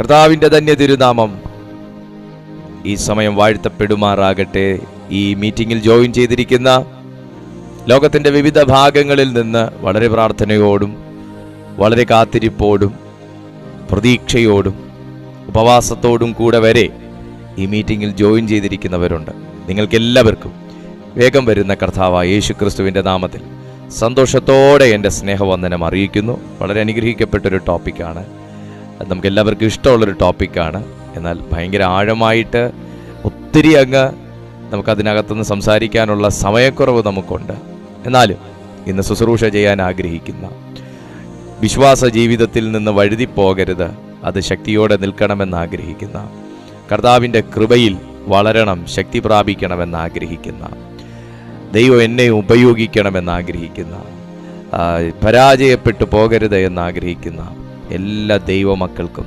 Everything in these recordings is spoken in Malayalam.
കർത്താവിൻ്റെ ധന്യ തിരുനാമം ഈ സമയം വാഴ്ത്തപ്പെടുമാറാകട്ടെ. ഈ മീറ്റിങ്ങിൽ ജോയിൻ ചെയ്തിരിക്കുന്ന ലോകത്തിൻ്റെ വിവിധ ഭാഗങ്ങളിൽ നിന്ന് വളരെ പ്രാർത്ഥനയോടും വളരെ കാത്തിരിപ്പോടും പ്രതീക്ഷയോടും ഉപവാസത്തോടും കൂടെ വരെ ഈ മീറ്റിങ്ങിൽ ജോയിൻ ചെയ്തിരിക്കുന്നവരുണ്ട്. നിങ്ങൾക്കെല്ലാവർക്കും വേഗം വരുന്ന കർത്താവായ യേശുക്രിസ്തുവിൻ്റെ നാമത്തിൽ സന്തോഷത്തോടെ എൻ്റെ സ്നേഹവന്ദനം അറിയിക്കുന്നു. വളരെ അനുഗ്രഹിക്കപ്പെട്ടൊരു ടോപ്പിക്കാണ്, നമുക്കെല്ലാവർക്കും ഇഷ്ടമുള്ളൊരു ടോപ്പിക്കാണ്. എന്നാൽ ഭയങ്കര ആഴമായിട്ട് ഒത്തിരി അങ്ങ് നമുക്കതിനകത്തുനിന്ന് സംസാരിക്കാനുള്ള സമയക്കുറവ് നമുക്കുണ്ട്. എന്നാലും ഇന്ന് ശുശ്രൂഷ ചെയ്യാൻ ആഗ്രഹിക്കുന്ന, വിശ്വാസ ജീവിതത്തിൽ നിന്ന് വഴുതിപ്പോകരുത്, അത് ശക്തിയോടെ നിൽക്കണമെന്നാഗ്രഹിക്കുന്ന, കർത്താവിൻ്റെ കൃപയിൽ വളരണം, ശക്തി പ്രാപിക്കണമെന്നാഗ്രഹിക്കുന്ന, ദൈവം എന്നെ ഉപയോഗിക്കണമെന്നാഗ്രഹിക്കുന്ന, പരാജയപ്പെട്ടു പോകരുത് എന്നാഗ്രഹിക്കുന്ന എല്ലാ ദൈവമക്കൾക്കും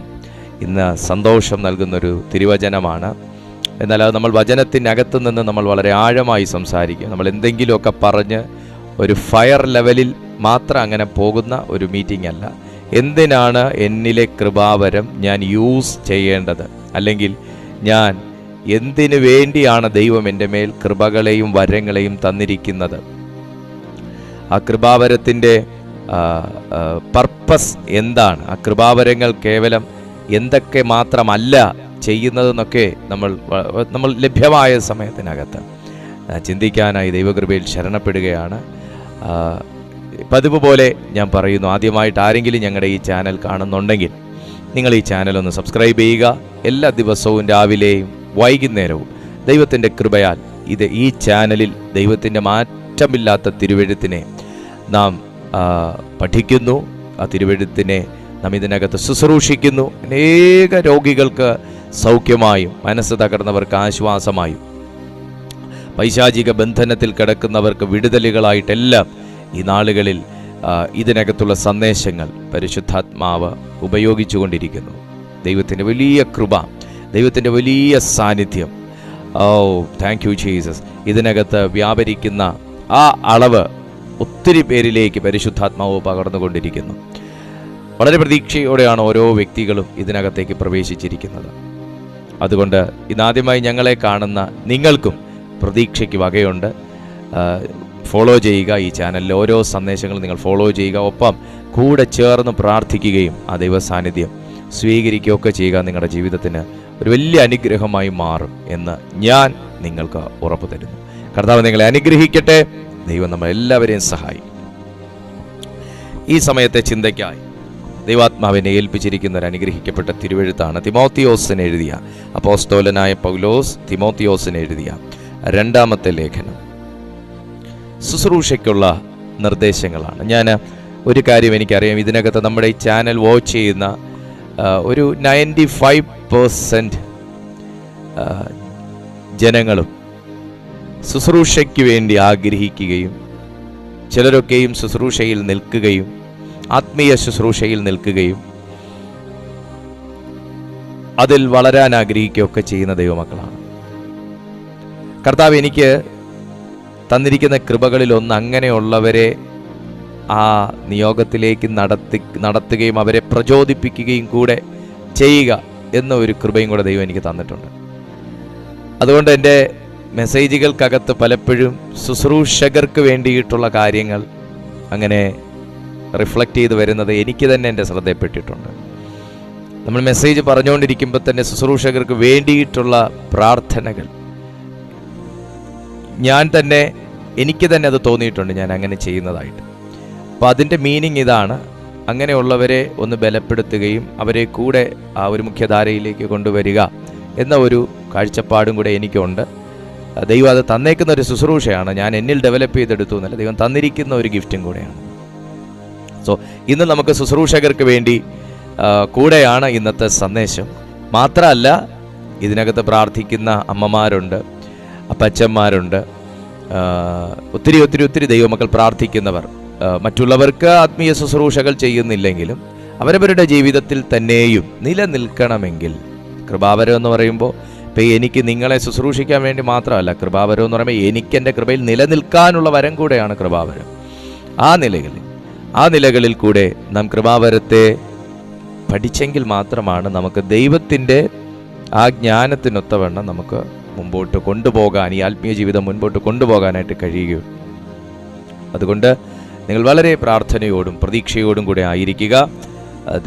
ഇന്ന് സന്തോഷം നൽകുന്നൊരു തിരുവചനമാണ്. എന്നാൽ അത് നമ്മൾ വചനത്തിനകത്ത് നിന്ന് നമ്മൾ വളരെ ആഴമായി സംസാരിക്കുക. നമ്മൾ എന്തെങ്കിലുമൊക്കെ പറഞ്ഞ് ഒരു ഫയർ ലെവലിൽ മാത്രം അങ്ങനെ പോകുന്ന ഒരു മീറ്റിംഗ് അല്ല. എന്തിനാണ് എന്നിലെ കൃപാവരം ഞാൻ യൂസ് ചെയ്യേണ്ടത്, അല്ലെങ്കിൽ ഞാൻ എന്തിനു വേണ്ടിയാണ് ദൈവം എൻ്റെ മേൽ കൃപകളെയും വരങ്ങളെയും തന്നിരിക്കുന്നത്, ആ കൃപാവരത്തിൻ്റെ പർപ്പസ് എന്താണ്, ആ കൃപാവരങ്ങൾ കേവലം എന്തൊക്കെ മാത്രമല്ല ചെയ്യുന്നതെന്നൊക്കെ നമ്മൾ ലഭ്യമായ സമയത്തിനകത്ത് ചിന്തിക്കാനായി ദൈവകൃപയിൽ ശരണപ്പെടുകയാണ്. പതിവ് പോലെ ഞാൻ പറയുന്നു, ആദ്യമായിട്ട് ആരെങ്കിലും ഞങ്ങളുടെ ഈ ചാനൽ കാണുന്നുണ്ടെങ്കിൽ നിങ്ങൾ ഈ ചാനൽ ഒന്ന് സബ്സ്ക്രൈബ് ചെയ്യുക. എല്ലാ ദിവസവും രാവിലെയും വൈകുന്നേരവും ദൈവത്തിൻ്റെ കൃപയാൽ ഈ ചാനലിൽ ദൈവത്തിൻ്റെ മാറ്റമില്ലാത്ത തിരുവെഴുത്തിനെ നാം പഠിക്കുന്നു. ആ തിരുവെഴുത്തിനെ നാം ഇതിനകത്ത് ശുശ്രൂഷിക്കുന്നു. അനേക രോഗികൾക്ക് സൗഖ്യമായും, മനസ്സ് തകർന്നവർക്ക് ആശ്വാസമായും, പൈശാചിക ബന്ധനത്തിൽ കിടക്കുന്നവർക്ക് വിടുതലുകളായിട്ടെല്ലാം ഈ നാളുകളിൽ ഇതിനകത്തുള്ള സന്ദേശങ്ങൾ പരിശുദ്ധാത്മാവ് ഉപയോഗിച്ചുകൊണ്ടിരിക്കുന്നു. ദൈവത്തിൻ്റെ വലിയ കൃപ, ദൈവത്തിൻ്റെ വലിയ സാന്നിധ്യം, താങ്ക് യു ജീസസ്, ഇതിനകത്ത് വ്യാപരിക്കുന്ന ആ അളവ് ഒത്തിരി പേരിലേക്ക് പരിശുദ്ധാത്മാവ് പകർന്നുകൊണ്ടിരിക്കുന്നു. വളരെ പ്രതീക്ഷയോടെയാണ് ഓരോ വ്യക്തികളും ഇതിനകത്തേക്ക് പ്രവേശിച്ചിരിക്കുന്നത്. അതുകൊണ്ട് ഇന്നാദ്യമായി ഞങ്ങളെ കാണുന്ന നിങ്ങൾക്കും പ്രതീക്ഷയ്ക്ക് വകയുണ്ട്. ഫോളോ ചെയ്യുക, ഈ ചാനലിലെ ഓരോ സന്ദേശങ്ങളും നിങ്ങൾ ഫോളോ ചെയ്യുക. ഒപ്പം കൂടെ ചേർന്ന് പ്രാർത്ഥിക്കുകയും ആ ദൈവ സാന്നിധ്യം സ്വീകരിക്കുകയൊക്കെ ചെയ്യുക. നിങ്ങളുടെ ജീവിതത്തിന് ഒരു വലിയ അനുഗ്രഹമായി മാറും എന്ന് ഞാൻ നിങ്ങൾക്ക് ഉറപ്പു തരുന്നു. കർത്താവ് നിങ്ങളെ അനുഗ്രഹിക്കട്ടെ. ദൈവം നമ്മളെല്ലാവരെയും സഹായിക്കും. ഈ സമയത്തെ ചിന്തയ്ക്കായി ദൈവാത്മാവിനെ ഏൽപ്പിച്ചിരിക്കുന്ന ഒരു അനുഗ്രഹിക്കപ്പെട്ട തിരുവെഴുത്താണ് തിമോത്തിയോസിന് എഴുതിയ, അപ്പോസ്തലനായ പൗലോസ് തിമോത്തിയോസിന് എഴുതിയ രണ്ടാമത്തെ ലേഖനം. ശുശ്രൂഷയ്ക്കുള്ള നിർദ്ദേശങ്ങളാണ്. ഞാൻ ഒരു കാര്യം എനിക്കറിയാം, ഇതിനകത്ത് നമ്മുടെ ഈ ചാനൽ വാച്ച് ചെയ്യുന്ന ഒരു 95% ജനങ്ങളും ശുശ്രൂഷയ്ക്ക് വേണ്ടി ആഗ്രഹിക്കുകയും, ചിലരൊക്കെയും ശുശ്രൂഷയിൽ നിൽക്കുകയും, ആത്മീയ ശുശ്രൂഷയിൽ നിൽക്കുകയും അതിൽ വളരാൻ ആഗ്രഹിക്കുകയൊക്കെ ചെയ്യുന്ന ദൈവമക്കളാണ്. കർത്താവ് എനിക്ക് തന്നിരിക്കുന്ന കൃപകളിലൊന്ന് അങ്ങനെയുള്ളവരെ ആ നിയോഗത്തിലേക്ക് നടത്തുകയും അവരെ പ്രചോദിപ്പിക്കുകയും കൂടെ ചെയ്യുക എന്ന ഒരു കൃപയും കൂടെ ദൈവം എനിക്ക് തന്നിട്ടുണ്ട്. അതുകൊണ്ട് എൻ്റെ മെസ്സേജുകൾക്കകത്ത് പലപ്പോഴും ശുശ്രൂഷകർക്ക് വേണ്ടിയിട്ടുള്ള കാര്യങ്ങൾ അങ്ങനെ റിഫ്ലക്റ്റ് ചെയ്ത് വരുന്നത് എനിക്ക് തന്നെ എൻ്റെ ശ്രദ്ധയിൽപ്പെട്ടിട്ടുണ്ട്. നമ്മൾ മെസ്സേജ് പറഞ്ഞുകൊണ്ടിരിക്കുമ്പോൾ തന്നെ ശുശ്രൂഷകർക്ക് വേണ്ടിയിട്ടുള്ള പ്രാർത്ഥനകൾ എനിക്ക് തന്നെ അത് തോന്നിയിട്ടുണ്ട്, ഞാൻ അങ്ങനെ ചെയ്യുന്നതായിട്ട്. അപ്പോൾ അതിൻ്റെ മീനിങ് ഇതാണ്, അങ്ങനെയുള്ളവരെ ഒന്ന് ബലപ്പെടുത്തുകയും അവരെ കൂടെ ആ ഒരു മുഖ്യധാരയിലേക്ക് കൊണ്ടുവരിക എന്ന ഒരു കാഴ്ചപ്പാടും കൂടെ എനിക്കുണ്ട്. ദൈവം അത് തന്നേക്കുന്ന ഒരു ശുശ്രൂഷയാണ്, ഞാൻ എന്നിൽ ഡെവലപ്പ് ചെയ്തെടുത്തു എന്നല്ല, ദൈവം തന്നിരിക്കുന്ന ഒരു ഗിഫ്റ്റും കൂടെയാണ്. സോ ഇന്ന് നമുക്ക് ശുശ്രൂഷകർക്ക് വേണ്ടി കൂടെയാണ് ഇന്നത്തെ സന്ദേശം. മാത്രമല്ല, ഇതിനകത്ത് പ്രാർത്ഥിക്കുന്ന അമ്മമാരുണ്ട്, അപ്പച്ചന്മാരുണ്ട്, ഒത്തിരി ഒത്തിരി ഒത്തിരി ദൈവമക്കൾ പ്രാർത്ഥിക്കുന്നവർ, മറ്റുള്ളവർക്ക് ആത്മീയ ശുശ്രൂഷകൾ ചെയ്യുന്നില്ലെങ്കിലും അവരവരുടെ ജീവിതത്തിൽ തന്നെയും നിലനിൽക്കണമെങ്കിൽ, കൃപാവരം എന്ന് പറയുമ്പോൾ ഇപ്പം എനിക്ക് നിങ്ങളെ ശുശ്രൂഷിക്കാൻ വേണ്ടി മാത്രമല്ല, കൃപാവരം എന്ന് പറയുമ്പോൾ എനിക്ക് എൻ്റെ കൃപയിൽ നിലനിൽക്കാനുള്ള വരം കൂടെയാണ് കൃപാവരം. ആ നിലകളിൽ കൂടെ നാം കൃപാവരത്തെ പഠിച്ചെങ്കിൽ മാത്രമാണ് നമുക്ക് ദൈവത്തിൻ്റെ ആ ജ്ഞാനത്തിനൊത്തവണ്ണം നമുക്ക് മുമ്പോട്ട് കൊണ്ടുപോകാൻ, ഈ ആത്മീയ ജീവിതം മുൻപോട്ട് കൊണ്ടുപോകാനായിട്ട് കഴിയുകയുള്ളൂ. അതുകൊണ്ട് നിങ്ങൾ വളരെ പ്രാർത്ഥനയോടും പ്രതീക്ഷയോടും കൂടെ ആയിരിക്കുക.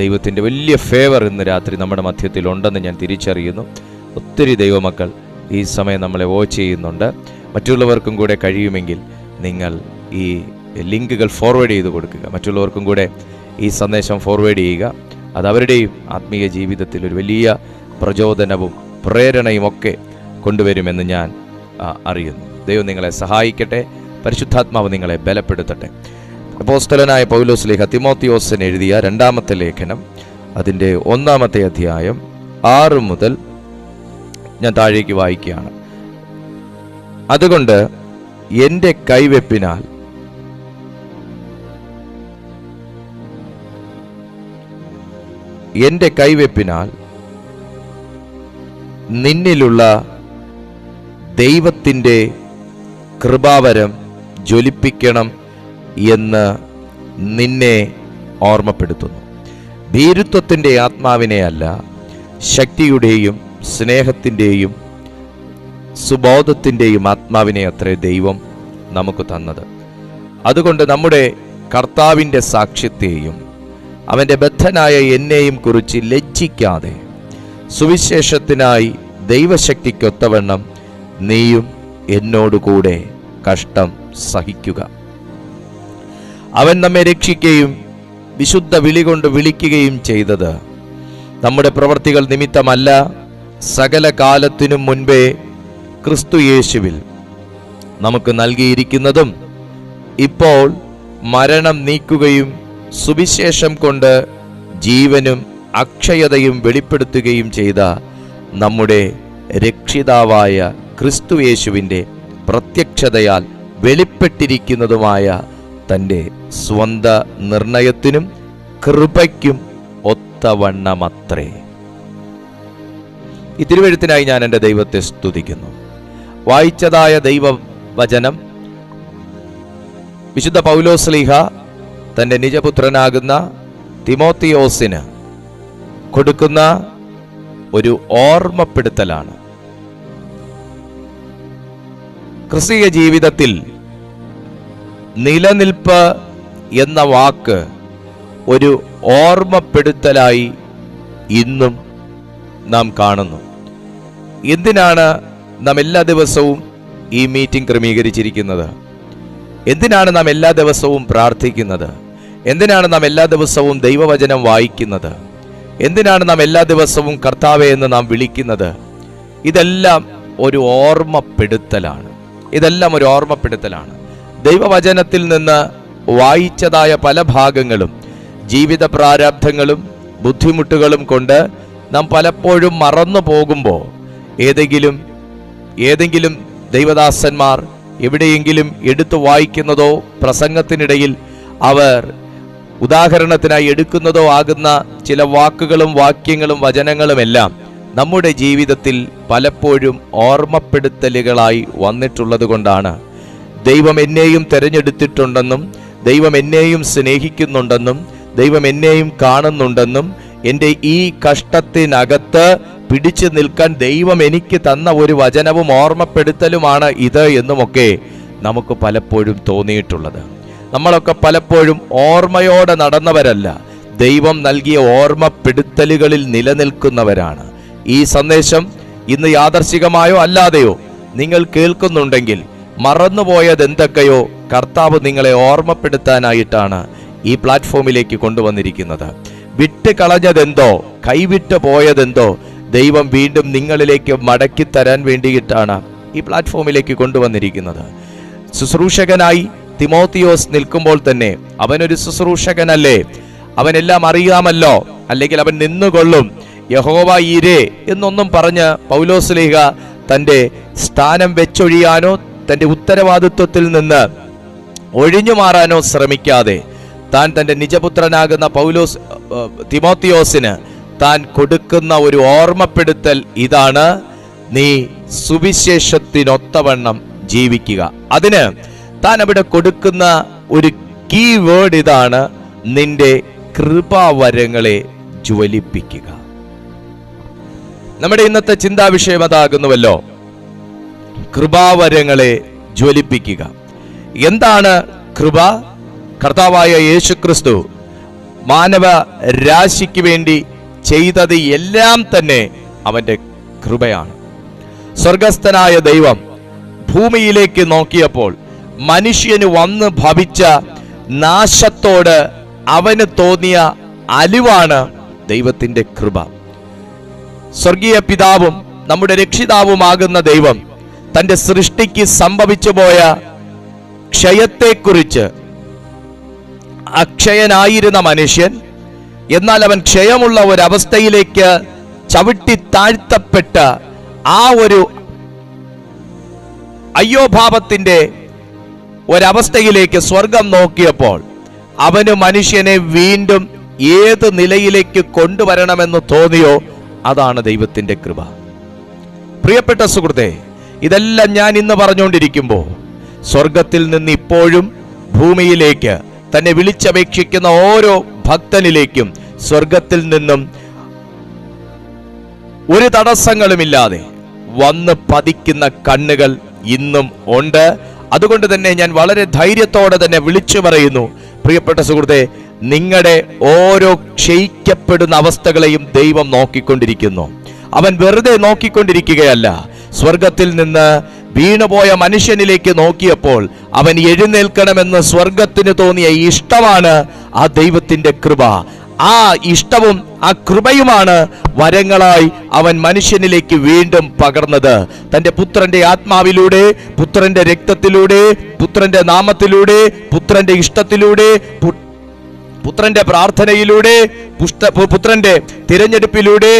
ദൈവത്തിൻ്റെ വലിയ ഫേവർ ഇന്ന് രാത്രി നമ്മുടെ മധ്യത്തിലുണ്ടെന്ന് ഞാൻ തിരിച്ചറിയുന്നു. ഒത്തിരി ദൈവമക്കൾ ഈ സമയം നമ്മളെ വാച്ച് ചെയ്യുന്നുണ്ട്. മറ്റുള്ളവർക്കും കൂടെ കഴിയുമെങ്കിൽ നിങ്ങൾ ഈ ലിങ്കുകൾ ഫോർവേഡ് ചെയ്ത് കൊടുക്കുക. മറ്റുള്ളവർക്കും കൂടെ ഈ സന്ദേശം ഫോർവേഡ് ചെയ്യുക. അത് അവരുടെയും ആത്മീയ ജീവിതത്തിൽ ഒരു വലിയ പ്രചോദനവും പ്രേരണയും ഒക്കെ കൊണ്ടുവരുമെന്ന് ഞാൻ അറിയുന്നു. ദൈവം നിങ്ങളെ സഹായിക്കട്ടെ. പരിശുദ്ധാത്മാവ് നിങ്ങളെ ബലപ്പെടുത്തട്ടെ. അപ്പോസ്തലനായ പൗലോസ് ലേഖ തിമോത്തിയോസിന് എഴുതിയ 2-ാമത്തെ ലേഖനം, അതിൻ്റെ 1-ാമത്തെ അധ്യായം 6 മുതൽ ഞാൻ താഴേക്ക് വായിക്കുകയാണ്. അതുകൊണ്ട് എൻ്റെ കൈവെപ്പിനാൽ നിന്നിലുള്ള ദൈവത്തിൻ്റെ കൃപാവരം ജ്വലിപ്പിക്കണം എന്ന് നിന്നെ ഓർമ്മപ്പെടുത്തുന്നു. ഭീരുത്വത്തിൻ്റെ ആത്മാവിനെ അല്ല, ശക്തിയുടെയും സ്നേഹത്തിൻ്റെയും സുബോധത്തിൻ്റെയും ആത്മാവിനെ അത്രേ ദൈവം നമുക്ക് തന്നത്. അതുകൊണ്ട് നമ്മുടെ കർത്താവിൻ്റെ സാക്ഷ്യത്തെയും അവൻ്റെ ബദ്ധനായ എന്നെയും കുറിച്ച് ലജ്ജിക്കാതെ സുവിശേഷത്തിനായി ദൈവശക്തിക്കൊത്തവണ്ണം നീയും എന്നോടുകൂടെ കഷ്ടം സഹിക്കുക. അവൻ നമ്മെ രക്ഷിക്കുകയും വിശുദ്ധ വിളി കൊണ്ട് വിളിക്കുകയും ചെയ്തത് നമ്മുടെ പ്രവൃത്തികൾ നിമിത്തമല്ല, സകല കാലത്തിനും മുൻപേ ക്രിസ്തു യേശുവിൽ നമുക്ക് നൽകിയിരിക്കുന്നതും ഇപ്പോൾ മരണം നീക്കുകയും സുവിശേഷം കൊണ്ട് ജീവനും അക്ഷയതയും വെളിപ്പെടുത്തുകയും ചെയ്ത നമ്മുടെ രക്ഷിതാവായ ക്രിസ്തു യേശുവിൻ്റെ പ്രത്യക്ഷതയാൽ വെളിപ്പെട്ടിരിക്കുന്നതുമായ തൻ്റെ സ്വന്ത നിർണയത്തിനും കൃപയ്ക്കും ഒത്തവണ്ണമത്രേ. ഈ തിരുവെഴുത്തിനായി ഞാൻ എൻ്റെ ദൈവത്തെ സ്തുതിക്കുന്നു. വായിച്ചതായ ദൈവവചനം വിശുദ്ധ പൗലോസ് ശ്ലീഹ തൻ്റെ നിജപുത്രനാകുന്ന തിമോത്തിയോസിന് കൊടുക്കുന്ന ഒരു ഓർമ്മപ്പെടുത്തലാണ്. ക്രിസ്തീയ ജീവിതത്തിൽ നിലനിൽപ്പ് എന്ന വാക്ക് ഒരു ഓർമ്മപ്പെടുത്തലായി ഇന്നും നാം കാണുന്നു. എന്തിനാണ് നാം എല്ലാ ദിവസവും ഈ മീറ്റിംഗ് ക്രമീകരിച്ചിരിക്കുന്നത്? എന്തിനാണ് നാം എല്ലാ ദിവസവും പ്രാർത്ഥിക്കുന്നത്? എന്തിനാണ് നാം എല്ലാ ദിവസവും ദൈവവചനം വായിക്കുന്നത്? എന്തിനാണ് നാം എല്ലാ ദിവസവും കർത്താവേ എന്ന് നാം വിളിക്കുന്നത്? ഇതെല്ലാം ഒരു ഓർമ്മപ്പെടുത്തലാണ്. ദൈവവചനത്തിൽ നിന്ന് വായിച്ചതായ പല ഭാഗങ്ങളും ജീവിത പ്രാരാബ്ധങ്ങളും ബുദ്ധിമുട്ടുകളും കൊണ്ട് നാം പലപ്പോഴും മറന്നു പോകുമ്പോൾ ഏതെങ്കിലും ദൈവദാസന്മാർ എവിടെയെങ്കിലും എടുത്തു വായിക്കുന്നതോ പ്രസംഗത്തിനിടയിൽ അവർ ഉദാഹരണത്തിനായി എടുക്കുന്നതോ ആകുന്ന ചില വാക്കുകളും വാക്യങ്ങളും വചനങ്ങളുമെല്ലാം നമ്മുടെ ജീവിതത്തിൽ പലപ്പോഴും ഓർമ്മപ്പെടുത്തലുകളായി വന്നിട്ടുള്ളത് കൊണ്ടാണ് ദൈവം എന്നെയും തിരഞ്ഞെടുത്തിട്ടുണ്ടെന്നും ദൈവം എന്നെയും സ്നേഹിക്കുന്നുണ്ടെന്നും ദൈവം എന്നെയും കാണുന്നുണ്ടെന്നും എൻ്റെ ഈ കഷ്ടത്തിനകത്ത് പിടിച്ചു നിൽക്കാൻ ദൈവം എനിക്ക് തന്ന ഒരു വചനവും ഓർമ്മപ്പെടുത്തലുമാണ് ഇത് എന്നുമൊക്കെ നമുക്ക് പലപ്പോഴും തോന്നിയിട്ടുള്ളത്. നമ്മളൊക്കെ പലപ്പോഴും ഓർമ്മയോടെ നടന്നവരല്ല, ദൈവം നൽകിയ ഓർമ്മപ്പെടുത്തലുകളിൽ നിലനിൽക്കുന്നവരാണ്. ഈ സന്ദേശം ഇന്ന് യാദർശികമായോ അല്ലാതെയോ നിങ്ങൾ കേൾക്കുന്നുണ്ടെങ്കിൽ മറന്നുപോയത് എന്തൊക്കെയോ കർത്താവ് നിങ്ങളെ ഓർമ്മപ്പെടുത്താനായിട്ടാണ് ഈ പ്ലാറ്റ്ഫോമിലേക്ക് കൊണ്ടുവന്നിരിക്കുന്നത്. വിട്ട് കളഞ്ഞതെന്തോ, കൈവിട്ട് പോയതെന്തോ ദൈവം വീണ്ടും നിങ്ങളിലേക്ക് മടക്കി തരാൻ വേണ്ടിയിട്ടാണ് ഈ പ്ലാറ്റ്ഫോമിലേക്ക് കൊണ്ടുവന്നിരിക്കുന്നത്. ശുശ്രൂഷകനായി തിമോത്തിയോസ് നിൽക്കുമ്പോൾ തന്നെ അവനൊരു ശുശ്രൂഷകനല്ലേ? അവനെല്ലാം അറിയാമല്ലോ, അല്ലെങ്കിൽ അവൻ നിന്നുകൊള്ളും. യഹോവ ഈരേ എന്നൊന്നും പറഞ്ഞ് പൗലോസ് ശ്ലീഹ തൻ്റെ സ്ഥാനം വെച്ചൊഴിയാനോ തൻ്റെ ഉത്തരവാദിത്വത്തിൽ നിന്ന് ഒഴിഞ്ഞു മാറാനോ ശ്രമിക്കാതെ താൻ തൻ്റെ നിജപുത്രനാകുന്ന തിമോത്തിയോസിന് താൻ കൊടുക്കുന്ന ഒരു ഓർമ്മപ്പെടുത്തൽ ഇതാണ്: നീ സുവിശേഷത്തിനൊത്തവണ്ണം ജീവിക്കുക. അതിന് താൻ അവിടെ കൊടുക്കുന്ന ഒരു കീ വേർഡ് ഇതാണ്: നിന്റെ കൃപാവരങ്ങളെ ജ്വലിപ്പിക്കുക. നമ്മുടെ ഇന്നത്തെ ചിന്താവിഷയം അതാകുന്നുവല്ലോ, കൃപാവരങ്ങളെ ജ്വലിപ്പിക്കുക. എന്താണ് കൃപ? കർത്താവായ യേശുക്രിസ്തു മാനവ രാശിക്ക് വേണ്ടി ചെയ്തത് എല്ലാം തന്നെ അവന്റെ കൃപയാണ്. സ്വർഗസ്ഥനായ ദൈവം ഭൂമിയിലേക്ക് നോക്കിയപ്പോൾ മനുഷ്യന് വന്ന് ഭവിച്ച നാശത്തോട് അവന് തോന്നിയ അലിവാണ് ദൈവത്തിന്റെ കൃപ. സ്വർഗീയ പിതാവും നമ്മുടെ രക്ഷിതാവുമാകുന്ന ദൈവം തന്റെ സൃഷ്ടിക്ക് സംഭവിച്ചു പോയ ക്ഷയത്തെക്കുറിച്ച്, അക്ഷയനായിരുന്ന മനുഷ്യൻ എന്നാൽ അവൻ ക്ഷയമുള്ള ഒരവസ്ഥയിലേക്ക് ചവിട്ടി താഴ്ത്തപ്പെട്ട ആ ഒരു അയ്യോഭാവത്തിന്റെ ഒരവസ്ഥയിലേക്ക് സ്വർഗം നോക്കിയപ്പോൾ അവന് മനുഷ്യനെ വീണ്ടും ഏത് നിലയിലേക്ക് കൊണ്ടുവരണമെന്ന് തോന്നിയോ അതാണ് ദൈവത്തിന്റെ കൃപ. പ്രിയപ്പെട്ട സുഹൃത്തേ, ഇതെല്ലാം ഞാൻ ഇന്ന് പറഞ്ഞുകൊണ്ടിരിക്കുമ്പോൾ സ്വർഗത്തിൽ നിന്ന് ഇപ്പോഴും ഭൂമിയിലേക്ക് തന്നെ വിളിച്ചപേക്ഷിക്കുന്ന ഓരോ ഭക്തനിലേക്കും സ്വർഗത്തിൽ നിന്നും ഒരു തടസ്സങ്ങളുമില്ലാതെ വന്ന് പതിക്കുന്ന കണ്ണുകൾ ഇന്നും ഉണ്ട്. അതുകൊണ്ട് തന്നെ ഞാൻ വളരെ ധൈര്യത്തോടെ തന്നെ വിളിച്ചു പറയുന്നു, പ്രിയപ്പെട്ട സുഹൃത്തെ, നിങ്ങളുടെ ഓരോ ക്ഷയിക്കപ്പെടുന്ന അവസ്ഥകളെയും ദൈവം നോക്കിക്കൊണ്ടിരിക്കുന്നു. അവൻ വെറുതെ നോക്കിക്കൊണ്ടിരിക്കുകയല്ല. സ്വർഗത്തിൽ നിന്ന് വീണുപോയ മനുഷ്യനിലേക്ക് നോക്കിയപ്പോൾ അവൻ എഴുന്നേൽക്കണമെന്ന് സ്വർഗത്തിന് തോന്നിയ ഇഷ്ടമാണ് ആ ദൈവത്തിന്റെ കൃപ. ആ ഇഷ്ടവും ആ കൃപയുമാണ് വരങ്ങളായി അവൻ മനുഷ്യനിലേക്ക് വീണ്ടും പകർന്നത്. തന്റെ പുത്രന്റെ ആത്മാവിലൂടെ, പുത്രന്റെ രക്തത്തിലൂടെ, പുത്രന്റെ നാമത്തിലൂടെ, പുത്രന്റെ ഇഷ്ടത്തിലൂടെ, പുത്രന്റെ പ്രാർത്ഥനയിലൂടെ, പുത്രന്റെ തിരഞ്ഞെടുപ്പിലൂടെ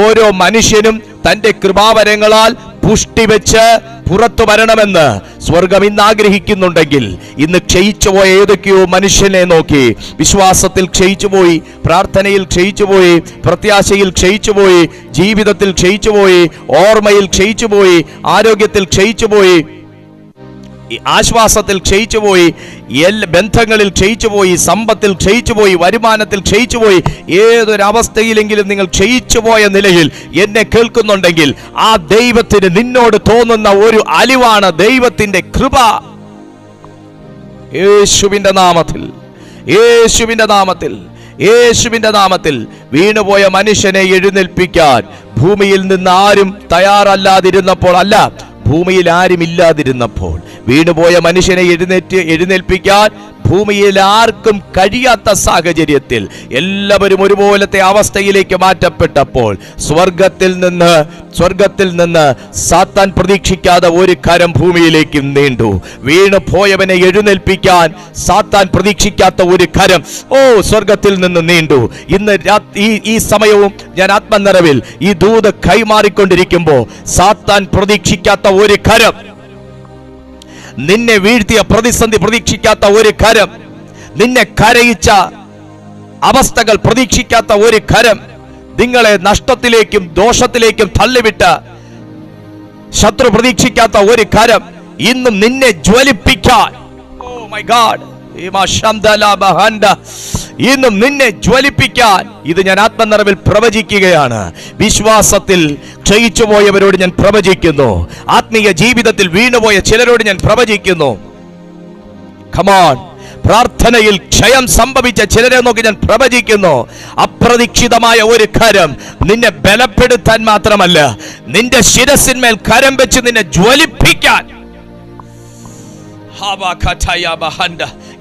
ഓരോ മനുഷ്യനും തന്റെ കൃപാവരങ്ങളാൽ പുഷ്ടി വെച്ച് പുറത്തു വരണമെന്ന് സ്വർഗം ഇന്ന് ആഗ്രഹിക്കുന്നുണ്ടെങ്കിൽ, ഇന്ന് ക്ഷയിച്ചുപോയ ഏതൊക്കെയോ മനുഷ്യനെ നോക്കി വിശ്വാസത്തിൽ ക്ഷയിച്ചുപോയി, പ്രാർത്ഥനയിൽ ക്ഷയിച്ചുപോയി, പ്രത്യാശയിൽ ക്ഷയിച്ചുപോയി, ജീവിതത്തിൽ ക്ഷയിച്ചുപോയി, ഓർമ്മയിൽ ക്ഷയിച്ചുപോയി, ആരോഗ്യത്തിൽ ക്ഷയിച്ചുപോയി, ആശ്വാസത്തിൽ ക്ഷയിച്ചുപോയി, ബന്ധങ്ങളിൽ ക്ഷയിച്ചുപോയി, സമ്പത്തിൽ ക്ഷയിച്ചുപോയി, വരുമാനത്തിൽ ക്ഷയിച്ചുപോയി, ഏതൊരവസ്ഥയിലെങ്കിലും നിങ്ങൾ ക്ഷയിച്ചുപോയ നിലയിൽ എന്നെ കേൾക്കുന്നുണ്ടെങ്കിൽ ആ ദൈവത്തിന് നിന്നോട് തോന്നുന്ന ഒരു അലിവാണ് ദൈവത്തിന്റെ കൃപ. യേശുവിന്റെ നാമത്തിൽ, യേശുവിന്റെ നാമത്തിൽ, യേശുവിന്റെ നാമത്തിൽ വീണുപോയ മനുഷ്യനെ എഴുന്നേൽപ്പിക്കാൻ ഭൂമിയിൽ നിന്ന് ആരും തയ്യാറല്ലാതിരുന്നപ്പോൾ, അല്ല, ഭൂമിയിൽ ആരും ഇല്ലാതിരുന്നപ്പോൾ വീണുപോയ മനുഷ്യനെ എഴുന്നേൽപ്പിക്കാൻ ഭൂമിയിൽ ആർക്കും കഴിയാത്ത സാഹചര്യത്തിൽ എല്ലാവരും ഒരുപോലത്തെ അവസ്ഥയിലേക്ക് മാറ്റപ്പെട്ടപ്പോൾ സ്വർഗത്തിൽ നിന്ന് സാത്താൻ പ്രതീക്ഷിക്കാതെ ഒരു കരം ഭൂമിയിലേക്ക് നീണ്ടു. വീണു പോയവനെ എഴുന്നേൽപ്പിക്കാൻ സാത്താൻ പ്രതീക്ഷിക്കാത്ത ഒരു കരം സ്വർഗത്തിൽ നിന്ന് നീണ്ടു. ഇന്ന് ഈ സമയവും ഞാൻ ആത്മനിറവിൽ ഈ ദൂത് കൈമാറിക്കൊണ്ടിരിക്കുമ്പോൾ സാത്താൻ പ്രതീക്ഷിക്കാത്ത ഒരു കരം, നിന്നെ വീഴ്ത്തിയ പ്രതിസന്ധി പ്രതീക്ഷിക്കാത്ത ഒരു കരം, നിന്നെ കരയിച്ച അവസ്ഥകൾ പ്രതീക്ഷിക്കാത്ത ഒരു കരം, നിങ്ങളെ നഷ്ടത്തിലേക്കും ദോഷത്തിലേക്കും തള്ളിവിട്ട ശത്രു പ്രതീക്ഷിക്കാത്ത ഒരു കരം ഇന്നും നിന്നെ ജ്വലിപ്പിക്കാൻ, ഓ മൈ ഗാഡ്, ഇന്നും നിന്നെ ജ്വലിപ്പിക്കാൻ ഇത് ഞാൻ ആത്മനിറവിൽ പ്രവചിക്കുകയാണ്. വിശ്വാസത്തിൽ ക്ഷയിച്ചുപോയവരോട് ഞാൻ പ്രവചിക്കുന്നു. ആത്മീയ ജീവിതത്തിൽ വീണുപോയ ചിലരോട് ഞാൻ പ്രവചിക്കുന്നു. കമോൺ, പ്രാർത്ഥനയിൽ ക്ഷയം സംഭവിച്ച ചിലരെ നോക്കി ഞാൻ പ്രവചിക്കുന്നു. അപ്രതീക്ഷിതമായ ഒരു കരം നിന്നെ ബലപ്പെടുത്താൻ മാത്രമല്ല, നിന്റെ ശിരസിന്മേൽ കരം വെച്ച് നിന്നെ ജ്വലിപ്പിക്കാൻ.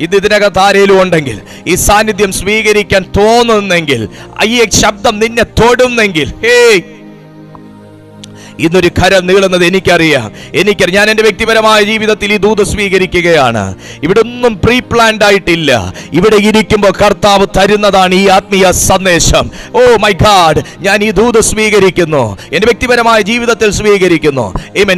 ഇത് ഇതിനകത്ത് ആരേലും ഉണ്ടെങ്കിൽ, ഈ സാന്നിധ്യം സ്വീകരിക്കാൻ തോന്നുന്നെങ്കിൽ, ഈ ശബ്ദം നിന്നെ തൊടുന്നെങ്കിൽ, ഇന്നൊരു കരം നീളുന്നത് എനിക്കറിയാം. ഞാൻ എൻ്റെ വ്യക്തിപരമായ ജീവിതത്തിൽ ഈ ദൂത് സ്വീകരിക്കുകയാണ്. ഇവിടെ ഒന്നും പ്രീ പ്ലാൻഡ് ആയിട്ടില്ല. ഇവിടെ ഇരിക്കുമ്പോൾ കർത്താവ് തരുന്നതാണ് ഈ ആത്മീയ സന്ദേശം. ഓ മൈ ഗാഡ്, ഞാൻ ഈ ദൂത് സ്വീകരിക്കുന്നു, എൻ്റെ വ്യക്തിപരമായ ജീവിതത്തിൽ സ്വീകരിക്കുന്നു.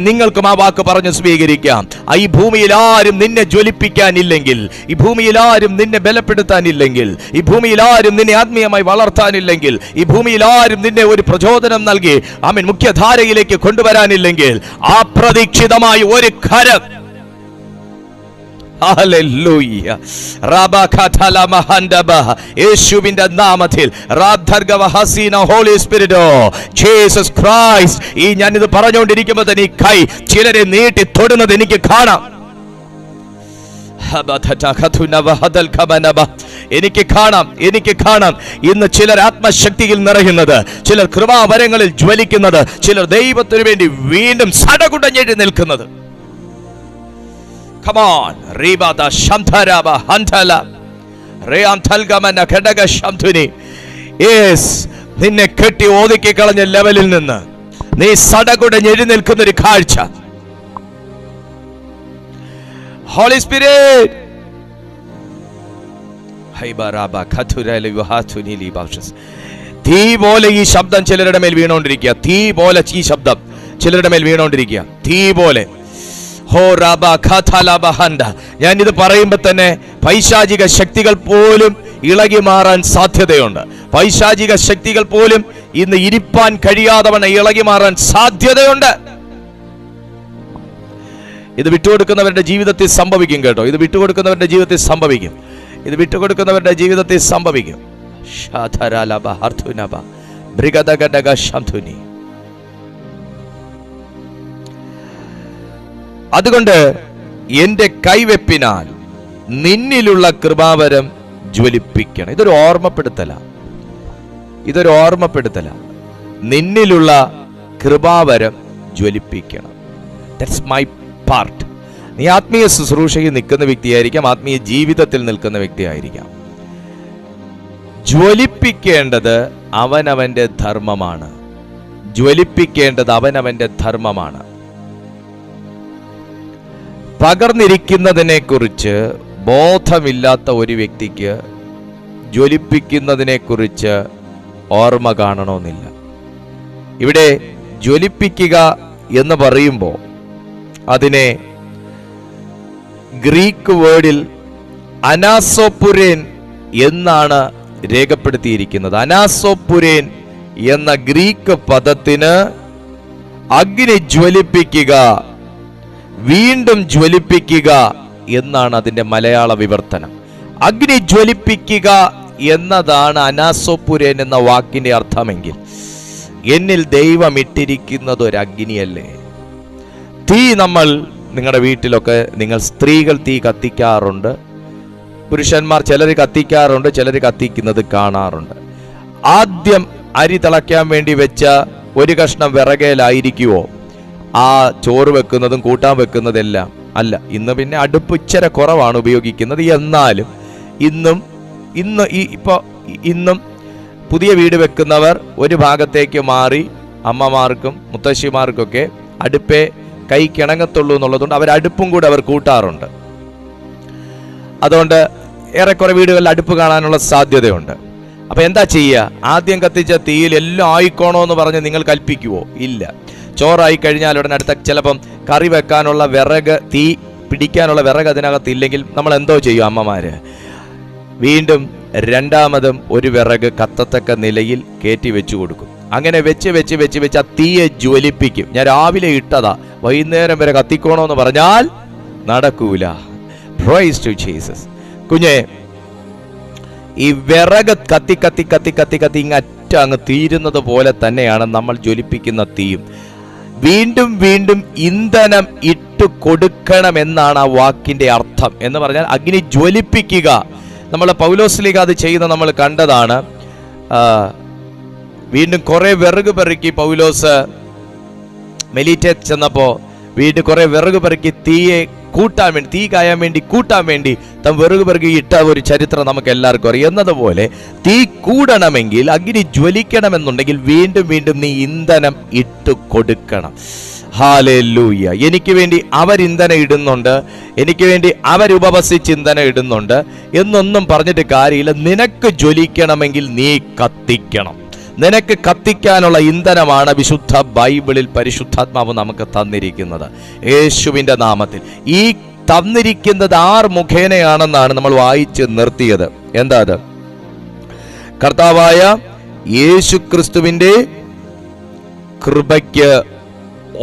നിങ്ങൾക്കും ആ വാക്ക് പറഞ്ഞ് സ്വീകരിക്കാം. ഈ ഭൂമിയിൽ ആരും നിന്നെ ജ്വലിപ്പിക്കാനില്ലെങ്കിൽ, ഈ ഭൂമിയിൽ ആരും നിന്നെ ബലപ്പെടുത്താനില്ലെങ്കിൽ, ഈ ഭൂമിയിൽ ആരും നിന്നെ ആത്മീയമായി വളർത്താനില്ലെങ്കിൽ, ഈ ഭൂമിയിൽ ആരും നിന്നെ ഒരു പ്രചോദനം നൽകി മുഖ്യധാരയിലേക്ക് കൊണ്ടുവരാനില്ലെങ്കിൽ, അപ്രതീക്ഷിതമായി ഒരു കരം, ഹല്ലേലൂയ. യേശുവിന്റെ നാമത്തിൽ ഹോളി സ്പിരിറ്റോ ജീസസ് ക്രൈസ്റ്റ്, ഈ ഞാനിത് പറഞ്ഞുകൊണ്ടിരിക്കുമ്പോൾ തന്നെ ഈ കൈ ചിലരെ നീട്ടി തൊടുന്നത് എനിക്ക് കാണാം. എനിക്ക് കാണാം ഇന്ന് ചിലർ ആത്മശക്തിയിൽ നിറയുന്നത്, ചിലർ കൃപാവരങ്ങളിൽ ജ്വലിക്കുന്നത്, ചിലർ ദൈവത്തിനു വേണ്ടി വീണ്ടും സടകുടഞ്ഞെഴുതി നിൽക്കുന്നത്. Come on, Ribada Shantaraba Hantala Ream Talgamana Kadaga Shamtuni. Yes, നിന്നെ കെട്ടി ഒതുക്കി കളഞ്ഞ ലെവലിൽ നിന്ന് നീ സടകുടഞ്ഞ് എഴുന്നേൽക്കുന്ന ഒരു കാഴ്ച. ഹോളി സ്പിരിറ്റ് തീ പോലെ ഈ ശബ്ദം ചിലരുടെ മേൽ വീണോണ്ടിരിക്കുക. തീ പോലെ ഈ ശബ്ദം ചിലരുടെ മേൽ വീണോണ്ടിരിക്കുക. തീ പോലെ. ഞാൻ ഇത് പറയുമ്പോൾ തന്നെ പൈശാചിക ശക്തികൾ പോലും ഇളകി മാറാൻ സാധ്യതയുണ്ട്. പൈശാചിക ശക്തികൾ പോലും ഇന്ന് ഇരിപ്പാൻ കഴിയാതവണ്ണം ഇളകി മാറാൻ സാധ്യതയുണ്ട്. ഇത് വിട്ടുകൊടുക്കുന്നവരുടെ ജീവിതത്തിൽ സംഭവിക്കും കേട്ടോ. ഇത് വിട്ടുകൊടുക്കുന്നവരുടെ ജീവിതത്തിൽ സംഭവിക്കും. ഇത് വിട്ടുകൊടുക്കുന്നവരുടെ ജീവിതത്തിൽ സംഭവിക്കും. അതുകൊണ്ട് എന്റെ കൈവെപ്പിനാൽ നിന്നിലുള്ള കൃപാവരം ജ്വലിപ്പിക്കണം. ഇതൊരു ഓർമ്മപ്പെടുത്തല. നിന്നിലുള്ള കൃപാവരം ജ്വലിപ്പിക്കണം. That's my part. നീ ആത്മീയ ശുശ്രൂഷയിൽ നിൽക്കുന്ന വ്യക്തിയായിരിക്കാം, ആത്മീയ ജീവിതത്തിൽ നിൽക്കുന്ന വ്യക്തിയായിരിക്കാം. ജ്വലിപ്പിക്കേണ്ടത് അവനവന്റെ ധർമ്മമാണ്. പകർന്നിരിക്കുന്നതിനെ കുറിച്ച് ബോധമില്ലാത്ത ഒരു വ്യക്തിക്ക് ജ്വലിപ്പിക്കുന്നതിനെ കുറിച്ച് ഓർമ്മ കാണണമെന്നില്ല. ഇവിടെ ജ്വലിപ്പിക്കുക എന്ന് പറയുമ്പോൾ അതിനെ ഗ്രീക്ക് വേർഡിൽ അനാസോപുരേൻ എന്നാണ് രേഖപ്പെടുത്തിയിരിക്കുന്നത്. അനാസോപുരേൻ എന്ന ഗ്രീക്ക് പദത്തിന് അഗ്നി ജ്വലിപ്പിക്കുക, വീണ്ടും ജ്വലിപ്പിക്കുക എന്നാണ് അതിന്റെ മലയാള വിവർത്തനം. അഗ്നി ജ്വലിപ്പിക്കുക എന്നതാണ് അനാസോപുരേൻ എന്ന വാക്കിന്റെ അർത്ഥമെങ്കിൽ എന്നിൽ ദൈവം ഇട്ടിരിക്കുന്നത് ഒരു അഗ്നിയല്ലേ. തീ നമ്മൾ നിങ്ങളുടെ വീട്ടിലൊക്കെ നിങ്ങൾ സ്ത്രീകൾ തീ കത്തിക്കാറുണ്ട്, പുരുഷന്മാർ ചിലർ കത്തിക്കാറുണ്ട്, ചിലർ കത്തിക്കുന്നത് കാണാറുണ്ട്. ആദ്യം അരി തിളയ്ക്കാൻ വേണ്ടി വെച്ച ഒരു കഷ്ണം വിറകയിലായിരിക്കുമോ ആ ചോറ് വെക്കുന്നതും കൂട്ടാൻ വെക്കുന്നതെല്ലാം? അല്ല. ഇന്ന് പിന്നെ അടുപ്പ് ഇച്ചിരി കുറവാണ് ഉപയോഗിക്കുന്നത്. എന്നാലും ഇന്നും പുതിയ വീട് വെക്കുന്നവർ ഒരു ഭാഗത്തേക്ക് മാറി അമ്മമാർക്കും മുത്തശ്ശിമാർക്കൊക്കെ അടുപ്പേ കൈ കിണങ്ങത്തുള്ളൂ എന്നുള്ളതുകൊണ്ട് അവർ അടുപ്പും കൂടെ അവർ കൂട്ടാറുണ്ട്. അതുകൊണ്ട് ഏറെക്കുറെ വീടുകളിൽ അടുപ്പ് കാണാനുള്ള സാധ്യതയുണ്ട്. അപ്പൊ എന്താ ചെയ്യുക? ആദ്യം കത്തിച്ച തീയിൽ എല്ലാം ആയിക്കോണോന്ന് പറഞ്ഞ് നിങ്ങൾ കൽപ്പിക്കുവോ? ഇല്ല. ചോറായി കഴിഞ്ഞാൽ ഉടനെ അടുത്ത ചിലപ്പം കറി വെക്കാനുള്ള വിറക്, തീ പിടിക്കാനുള്ള വിറക് അതിനകത്ത് ഇല്ലെങ്കിൽ നമ്മൾ എന്തോ ചെയ്യും? അമ്മമാര് വീണ്ടും രണ്ടാമതും ഒരു വിറക് കത്തത്തക്ക നിലയിൽ കയറ്റി വെച്ചു കൊടുക്കും. അങ്ങനെ വെച്ച് ആ തീയെ ജ്വലിപ്പിക്കും. ഞാൻ രാവിലെ ഇട്ടതാ, വൈകുന്നേരം വരെ കത്തിക്കോണോന്ന് പറഞ്ഞാൽ നടക്കൂല. Praise to Jesus. കുഞ്ഞെ, ഈ വിറക് കത്തി ഇങ്ങറ്റ അങ്ങ് തീരുന്നത് പോലെ തന്നെയാണ് നമ്മൾ ജ്വലിപ്പിക്കുന്ന തീയും. വീണ്ടും ഇന്ധനം ഇട്ട് കൊടുക്കണമെന്നാണ് ആ വാക്കിന്റെ അർത്ഥം. എന്ന് പറഞ്ഞാൽ അഗ്നി ജ്വലിപ്പിക്കുക. നമ്മൾ പൗലോസ്ലീഗ അത് ചെയ്യുന്ന നമ്മൾ കണ്ടതാണ്. വീണ്ടും കുറെ വിറക് പെറുക്കി പൗലോസ് മെലീറ്റേ ചെന്നപ്പോ വീണ്ടും കുറെ വിറക് പെറുക്കി തീ കായാൻ വേണ്ടി താൻ വിറക് പെറുക്കി ഇട്ട ഒരു ചരിത്രം നമുക്ക് എല്ലാവർക്കും അറിയാം. എന്നതുപോലെ തീ കൂടണമെങ്കിൽ, അഗ്നി ജ്വലിക്കണമെന്നുണ്ടെങ്കിൽ വീണ്ടും നീ ഇന്ധനം ഇട്ട് കൊടുക്കണം. ഹല്ലേലൂയ. എനിക്ക് വേണ്ടി അവർ ഇന്ധനം ഇടുന്നുണ്ട്, എനിക്ക് വേണ്ടി അവരുപവസിച്ച് ഇന്ധനം ഇടുന്നുണ്ട് എന്നൊന്നും പറഞ്ഞിട്ട് കാര്യമില്ല. നിനക്ക് ജ്വലിക്കണമെങ്കിൽ നീ കത്തിക്കണം. നിനക്ക് കത്തിക്കാനുള്ള ഇന്ധനമാണ് വിശുദ്ധ ബൈബിളിൽ പരിശുദ്ധാത്മാവ് നമുക്ക് തന്നിരിക്കുന്നത്. യേശുവിൻ്റെ നാമത്തിൽ ഈ തന്നിരിക്കുന്നത് ആർ മുഖേനയാണെന്നാണ് നമ്മൾ വായിച്ച് നിർത്തിയത്. എന്താ അത്? കർത്താവായ യേശു ക്രിസ്തുവിൻ്റെ കൃപയ്ക്ക്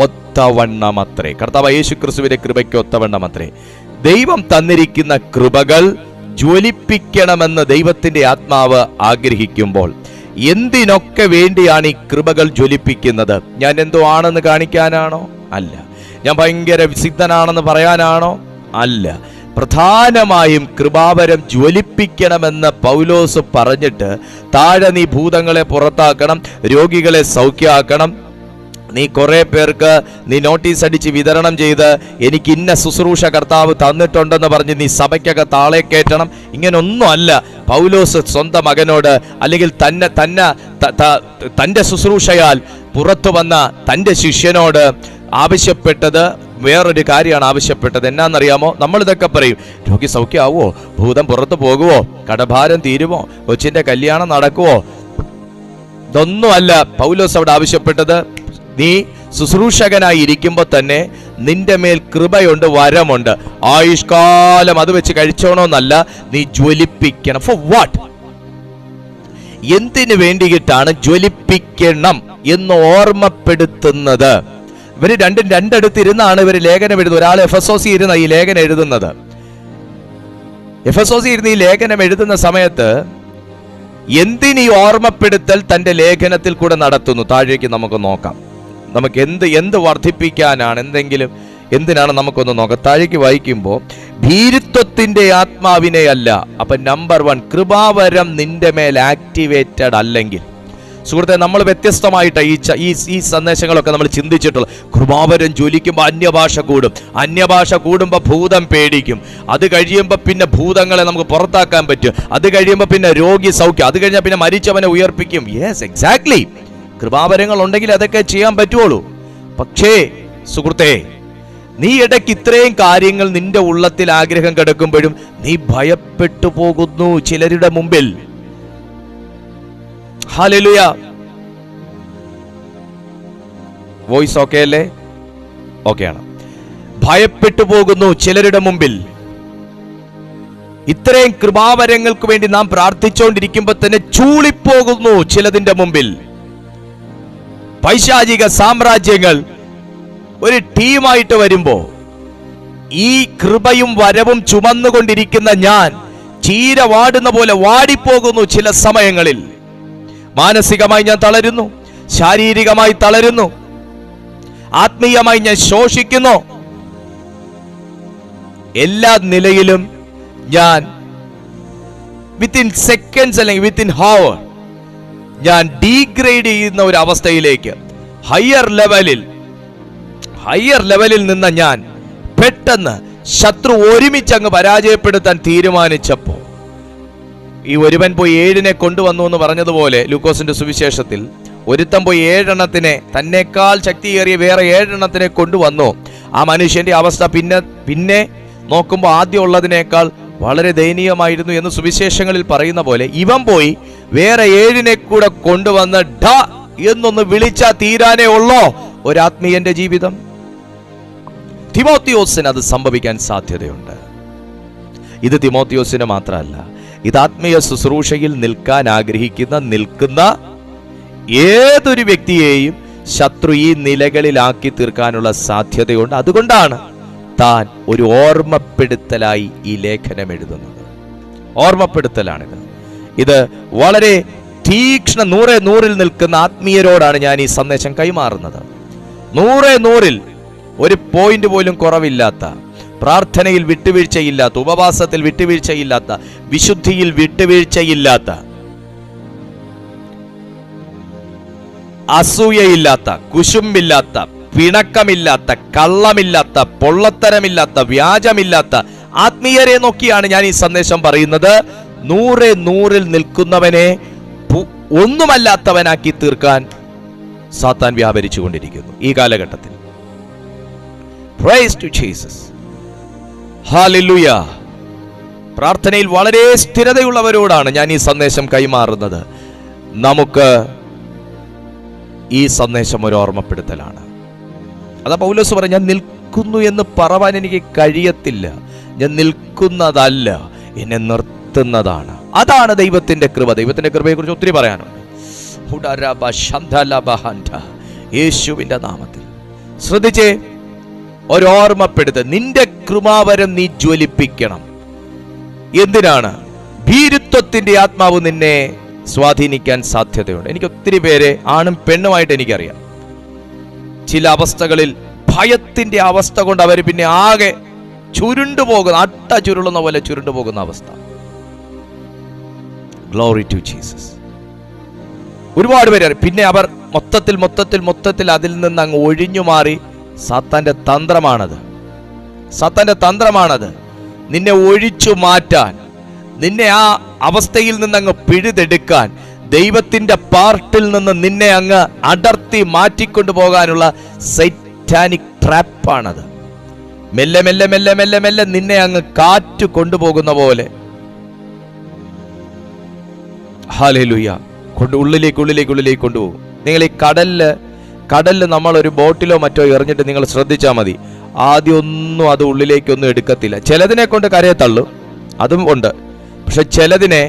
ഒത്തവണ്ണമത്രേ. കർത്താവായ യേശു ക്രിസ്തുവിന്റെ കൃപയ്ക്ക് ഒത്തവണ്ണമത്രേ. ദൈവം തന്നിരിക്കുന്ന കൃപകൾ ജ്വലിപ്പിക്കണമെന്ന് ദൈവത്തിന്റെ ആത്മാവ് ആഗ്രഹിക്കുമ്പോൾ എന്തിനൊക്കെ വേണ്ടിയാണ് ഈ കൃപകൾ ജ്വലിപ്പിക്കുന്നത്? ഞാൻ എന്തോ ആണെന്ന് കാണിക്കാനാണോ? അല്ല. ഞാൻ ഭയങ്കര വിസിദ്ധനാണെന്ന് പറയാനാണോ? അല്ല. പ്രധാനമായും കൃപാവരം ജ്വലിപ്പിക്കണമെന്ന് പൗലോസ് പറഞ്ഞിട്ട് താഴെ നീ ഭൂതങ്ങളെ പുറത്താക്കണം, രോഗികളെ സൗഖ്യമാക്കണം, നീ കുറെ പേർക്ക് നീ നോട്ടീസ് അടിച്ച് വിതരണം ചെയ്ത് എനിക്ക് ഇന്ന ശുശ്രൂഷ കർത്താവ് തന്നിട്ടുണ്ടെന്ന് പറഞ്ഞ് നീ സഭയ്ക്കൊക്കെ താളെ കയറ്റണം. ഇങ്ങനൊന്നും അല്ല പൗലോസ് സ്വന്തം മകനോട്, അല്ലെങ്കിൽ തൻ്റെ ശുശ്രൂഷയാൽ പുറത്തു വന്ന തൻ്റെ ശിഷ്യനോട് ആവശ്യപ്പെട്ടത് വേറൊരു കാര്യമാണ് ആവശ്യപ്പെട്ടത്. എന്നാന്നറിയാമോ? നമ്മളിതൊക്കെ പറയും, രോഗി സൗഖ്യമാവോ, ഭൂതം പുറത്തു പോകുവോ, കടഭാരം തീരുമോ, കൊച്ചിന്റെ കല്യാണം നടക്കുവോ? ഇതൊന്നും അല്ല പൗലോസ് അവിടെ ആവശ്യപ്പെട്ടത്. നീ ശുശ്രൂഷകനായി ഇരിക്കുമ്പോൾ തന്നെ നിന്റെ മേൽ കൃപയുണ്ട്, വരമുണ്ട്, ആയുഷ്കാലം അത് വെച്ച് കഴിച്ചോണമെന്നല്ല, നീ ജ്വലിപ്പിക്കണം. Four what? എന്തിനു വേണ്ടിയിട്ടാണ് ജ്വലിപ്പിക്കണം എന്ന് ഓർമ്മപ്പെടുത്തുന്നത്? ഇവര് രണ്ടിടത്തിരുന്നാണ് ഇവർ ലേഖനം എഴുതുന്നത്. ഒരാൾ എഫെസോസിൽ ഇരുന്ന ഈ ലേഖനം എഴുതുന്നത്. എഫെസോസിൽ ഇരുന്ന് ഈ ലേഖനം എഴുതുന്ന സമയത്ത് എന്തിനീ ഓർമ്മപ്പെടുത്തൽ തന്റെ ലേഖനത്തിൽ കൂടെ നടത്തുന്നു? താഴേക്ക് നമുക്ക് നോക്കാം. നമുക്ക് എന്ത് വർദ്ധിപ്പിക്കാനാണ്, എന്തിനാണ് നമുക്കൊന്ന് നോക്കാം. താഴേക്ക് വായിക്കുമ്പോൾ ഭീരുത്വത്തിന്റെ ആത്മാവിനെ അല്ല. അപ്പൊ നമ്പർ 1, കൃപാവരം നിന്റെ മേൽ ആക്ടിവേറ്റഡ് അല്ലെങ്കിൽ, സുഹൃത്തെ, നമ്മൾ വ്യത്യസ്തമായിട്ട് ഈ സന്ദേശങ്ങളൊക്കെ നമ്മൾ ചിന്തിച്ചിട്ടുള്ളത്. കൃപാവരം ജ്വലിക്കുമ്പോൾ അന്യഭാഷ കൂടും, അന്യഭാഷ കൂടുമ്പോൾ ഭൂതം പേടിക്കും, അത് കഴിയുമ്പോൾ പിന്നെ ഭൂതങ്ങളെ നമുക്ക് പുറത്താക്കാൻ പറ്റും, അത് കഴിയുമ്പോൾ പിന്നെ രോഗി സൗഖ്യം, അത് കഴിഞ്ഞാൽ പിന്നെ മരിച്ചവനെ ഉയർപ്പിക്കും. Yes, exactly. കൃപാവരങ്ങൾ ഉണ്ടെങ്കിൽ അതൊക്കെ ചെയ്യാൻ പറ്റുള്ളൂ. പക്ഷേ സുഹൃത്തെ, നീ ഇടയ്ക്ക് ഇത്രയും കാര്യങ്ങൾ നിന്റെ ഉള്ളത്തിൽ ആഗ്രഹം കിടക്കുമ്പോഴും നീ ഭയപ്പെട്ടു പോകുന്നു ചിലരുടെ മുമ്പിൽ. ഹല്ലേലൂയ. വോയിസ് ഓക്കെ അല്ലേ? ഓക്കെയാണ്. ഭയപ്പെട്ടു പോകുന്നു ചിലരുടെ മുമ്പിൽ. ഇത്രയും കൃപാവരങ്ങൾക്ക് വേണ്ടി നാം പ്രാർത്ഥിച്ചുകൊണ്ടിരിക്കുമ്പോൾ തന്നെ ചൂളിപ്പോകുന്നു ചിലതിന്റെ മുമ്പിൽ. പൈശാചിക സാമ്രാജ്യങ്ങൾ ഒരു ടീമായിട്ട് വരുമ്പോ ഈ കൃപയും വരവും ചുമന്നുകൊണ്ടിരിക്കുന്ന ഞാൻ ചീര വാടുന്ന പോലെ വാടിപ്പോകുന്നു ചില സമയങ്ങളിൽ. മാനസികമായി ഞാൻ തളരുന്നു, ശാരീരികമായി തളരുന്നു, ആത്മീയമായി ഞാൻ ശോഷിക്കുന്നു. എല്ലാ നിലയിലും ഞാൻ വിത്തിൻ സെക്കൻഡ്സ് അല്ലെങ്കിൽ വിത്തിൻ ഹവർ ഞാൻ ഡീഗ്രേഡ് ചെയ്യുന്ന ഒരു അവസ്ഥയിലേക്ക്, ഹയർ ലെവലിൽ നിന്ന ഞാൻ പെട്ടെന്ന് ശത്രു ഒരുമിച്ച് അങ്ങ് പരാജയപ്പെടുത്താൻ തീരുമാനിച്ചപ്പോ, ഈ ഒരുവൻ പോയി 7 കൊണ്ടുവന്നു എന്ന് പറഞ്ഞതുപോലെ ലൂക്കോസിന്റെ സുവിശേഷത്തിൽ ഒരുത്തൻ പോയി 7 തന്നെക്കാൾ ശക്തിയേറിയ വേറെ 7 കൊണ്ടുവന്നു. ആ മനുഷ്യന്റെ അവസ്ഥ പിന്നെ നോക്കുമ്പോൾ ആദ്യം ഉള്ളതിനേക്കാൾ വളരെ ദയനീയമായിരുന്നു എന്ന് സുവിശേഷങ്ങളിൽ പറയുന്ന പോലെ ഇവൻ പോയി വേറെ 7 കൂടെ കൊണ്ടുവന്ന് ഡ എന്നൊന്ന് വിളിച്ചാ തീരാനേ ഉള്ളോ ഒരാത്മീയന്റെ ജീവിതം? തിമോത്തിയോസിന് അത് സംഭവിക്കാൻ സാധ്യതയുണ്ട്. ഇത് തിമോത്തിയോസിന് മാത്രമല്ല, ഇത് ആത്മീയ ശുശ്രൂഷയിൽ നിൽക്കാൻ നിൽക്കുന്ന ഏതൊരു വ്യക്തിയെയും ശത്രു ഈ നിലകളിലാക്കി തീർക്കാനുള്ള സാധ്യതയുണ്ട്. അതുകൊണ്ടാണ് താൻ ഒരു ഓർമ്മപ്പെടുത്തലായി ഈ ലേഖനം എഴുതുന്നത്. ഓർമ്മപ്പെടുത്തലാണിത്. ഇത് വളരെ തീക്ഷ്ണ 100 നിൽക്കുന്ന ആത്മീയരോടാണ് ഞാൻ ഈ സന്ദേശം കൈമാറുന്നത്. 100 ഒരു പോയിന്റ് പോലും കുറവില്ലാത്ത, പ്രാർത്ഥനയിൽ വിട്ടുവീഴ്ചയില്ലാത്ത, ഉപവാസത്തിൽ വിട്ടുവീഴ്ചയില്ലാത്ത, വിശുദ്ധിയിൽ വിട്ടുവീഴ്ചയില്ലാത്ത, അസൂയയില്ലാത്ത, കുശുമ്പില്ലാത്ത, പിണക്കമില്ലാത്ത, കള്ളമില്ലാത്ത, പൊള്ളത്തരമില്ലാത്ത, വ്യാജമില്ലാത്ത ആത്മീയരെ നോക്കിയാണ് ഞാൻ ഈ സന്ദേശം പറയുന്നത്. 100 നിൽക്കുന്നവനെ ഒന്നുമല്ലാത്തവനാക്കി തീർക്കാൻ സാത്താൻ വ്യാപരിച്ചു കൊണ്ടിരിക്കുന്നു ഈ കാലഘട്ടത്തിൽ. Praise to Jesus. Hallelujah. പ്രാർത്ഥനയിൽ വളരെ സ്ഥിരതയുള്ളവരോടാണ് ഞാൻ ഈ സന്ദേശം കൈമാറുന്നത്. നമുക്ക് ഈ സന്ദേശം ഒരു ഓർമ്മപ്പെടുത്തലാണ്. അതാ പൗലോസ് പറഞ്ഞു, ഞാൻ നിൽക്കുന്നു എന്ന് പറവാൻ എനിക്ക് കഴിയത്തില്ല, ഞാൻ നിൽക്കുന്നതല്ല, എന്നെ നിർത്തുന്നതാണ്. അതാണ് ദൈവത്തിന്റെ കൃപ. ദൈവത്തിന്റെ കൃപയെ കുറിച്ച് ഒത്തിരി പറയാനുണ്ട്. യേശുവിന്റെ നാമത്തിൽ ശ്രദ്ധിച്ചേ, ഒരു ഓർമ്മപ്പെടുത്തൽ. നിന്റെ കൃപാവരം നീ ജ്വലിപ്പിക്കണം. എന്തിനാണ്? ഭീരുത്വത്തിന്റെ ആത്മാവ് നിന്നെ സ്വാധീനിക്കാൻ സാധ്യതയുണ്ട്. എനിക്ക് ഒത്തിരി പേരെ, ആണും പെണ്ണുമായിട്ട് എനിക്കറിയാം, ചില അവസ്ഥകളിൽ ഭയത്തിന്റെ അവസ്ഥ കൊണ്ട് അവർ പിന്നെ ആകെ ചുരുണ്ടുപോകുന്ന, അട്ട ചുരുളുന്ന പോലെ ചുരുണ്ടുപോകുന്ന അവസ്ഥ. Glory to Jesus. ഒരുപാട് പേര് പിന്നെ അവർ മൊത്തത്തിൽ അതിൽ നിന്ന് അങ്ങ് ഒഴിഞ്ഞു മാറി. സാത്താന്റെ തന്ത്രമാണത്. നിന്നെ ഒഴിച്ചു മാറ്റാൻ, നിന്നെ ആ അവസ്ഥയിൽ നിന്ന് അങ്ങ് പിഴുതെടുക്കാൻ, ദൈവത്തിന്റെ പാർട്ടിൽ നിന്ന് നിന്നെ അങ്ങ് അടർത്തി മാറ്റിക്കൊണ്ടു പോകാനുള്ള സൈറ്റാനിക് ട്രാപ്പാണത്. മെല്ലെ മെല്ലെ മെല്ലെ മെല്ലെ മെല്ലെ നിന്നെ അങ്ങ് കാറ്റ് കൊണ്ടുപോകുന്ന പോലെ ഹല്ലേലൂയ ഉള്ളിലേക്ക് കൊണ്ടുപോകും. നിങ്ങൾ ഈ കടലില് നമ്മളൊരു ബോട്ടിലോ മറ്റോ എറിഞ്ഞിട്ട് നിങ്ങൾ ശ്രദ്ധിച്ചാൽ മതി, ആദ്യം ഒന്നും അത് ഉള്ളിലേക്കൊന്നും എടുക്കത്തില്ല. ചിലതിനെ കൊണ്ട് കരയെ തള്ളും, അതും ഉണ്ട്. പക്ഷെ ചിലതിനെ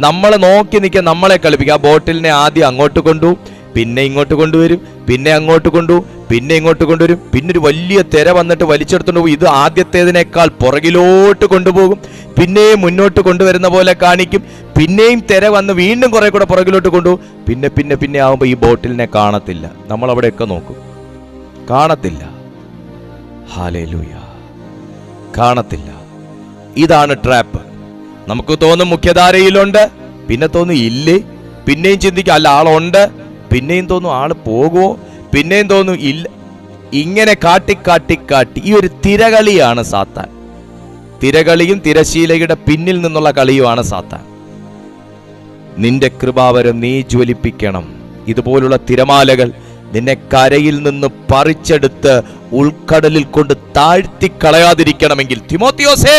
നമ്മൾ നോക്കി നിൽക്കാൻ നമ്മളെ കളിപ്പിക്കും. ആ ബോട്ടിലിനെ ആദ്യം അങ്ങോട്ട് കൊണ്ടുപോകും, പിന്നെ ഇങ്ങോട്ട് കൊണ്ടുവരും, പിന്നെ അങ്ങോട്ട് കൊണ്ടുപോകും, പിന്നെ ഇങ്ങോട്ട് കൊണ്ടുവരും, പിന്നെ ഒരു വലിയ തിര വന്നിട്ട് വലിച്ചെടുത്തോണ്ട് പോകും. ഇത് ആദ്യത്തേതിനേക്കാൾ പുറകിലോട്ട് കൊണ്ടുപോകും, പിന്നെയും മുന്നോട്ട് കൊണ്ടുവരുന്ന പോലെ കാണിക്കും, പിന്നെയും തിര വന്ന് വീണ്ടും കുറെ കൂടെ പുറകിലോട്ട് കൊണ്ടുപോകും. പിന്നെ ആവുമ്പോൾ ഈ ബോട്ടിലിനെ കാണത്തില്ല. നമ്മൾ അവിടെയൊക്കെ നോക്കും, കാണത്തില്ല. ഹല്ലേലൂയ, കാണത്തില്ല. ഇതാണ് ട്രാപ്പ്. നമുക്ക് തോന്നും മുഖ്യധാരയിലുണ്ട്, പിന്നെ തോന്നും ഇല്ലേ, പിന്നെയും ചിന്തിക്കും അല്ല ആളുണ്ട്, പിന്നെയും തോന്നും ആള് പോകുമോ, പിന്നെയും തോന്നും ഇല്ല. ഇങ്ങനെ കാട്ടി ഈ ഒരു തിരകളിയാണ് സാത്താൻ. തിരകളിയും തിരശീലയുടെ പിന്നിൽ നിന്നുള്ള കളിയുമാണ് സാത്താൻ. നിന്റെ കൃപാവരം നീ ജ്വലിപ്പിക്കണം. ഇതുപോലുള്ള തിരമാലകൾ നിന്നെ കരയിൽ നിന്ന് പറിച്ചെടുത്ത് ഉൾക്കടലിൽ കൊണ്ട് താഴ്ത്തി കളയാതിരിക്കണമെങ്കിൽ തിമോത്തിയോസേ,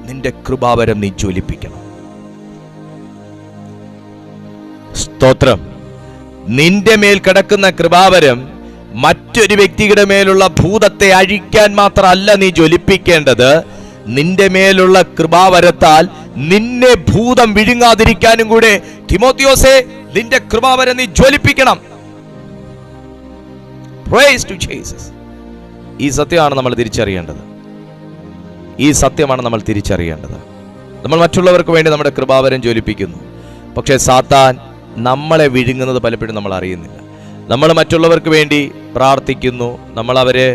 നിന്റെ കൃപാവരം നീ ജ്വലിപ്പിക്കണം. സ്തോത്രം. നിന്റെ മേൽ കിടക്കുന്ന കൃപാവരം മറ്റൊരു വ്യക്തിയുടെ മേലുള്ള ഭൂതത്തെ അഴിക്കാൻ മാത്രമല്ല നീ ജ്വലിപ്പിക്കേണ്ടത്. നിന്റെ മേലുള്ള കൃപാവരത്താൽ നിന്നെ ഭൂതം വിഴുങ്ങാതിരിക്കാനും കൂടെ തിമോത്തിയോസേ, നിന്റെ കൃപാവരം നീ ജ്വലിപ്പിക്കണം. Price to Jesus. ഈ സത്യമാണ് നമ്മൾ തിരിച്ചറിയേണ്ടത്. നമ്മൾ മറ്റുള്ളവർക്ക് വേണ്ടി നമ്മുടെ കൃപാവരം ജ്വലിപ്പിക്കുന്നു. പക്ഷേ സാത്താൻ നമ്മളെ വിഴുങ്ങുന്നത് പലപ്പോഴും നമ്മൾ അറിയുന്നില്ല. നമ്മൾ മറ്റുള്ളവർക്ക് വേണ്ടി പ്രാർത്ഥിക്കുന്നു, നമ്മൾ അവരെ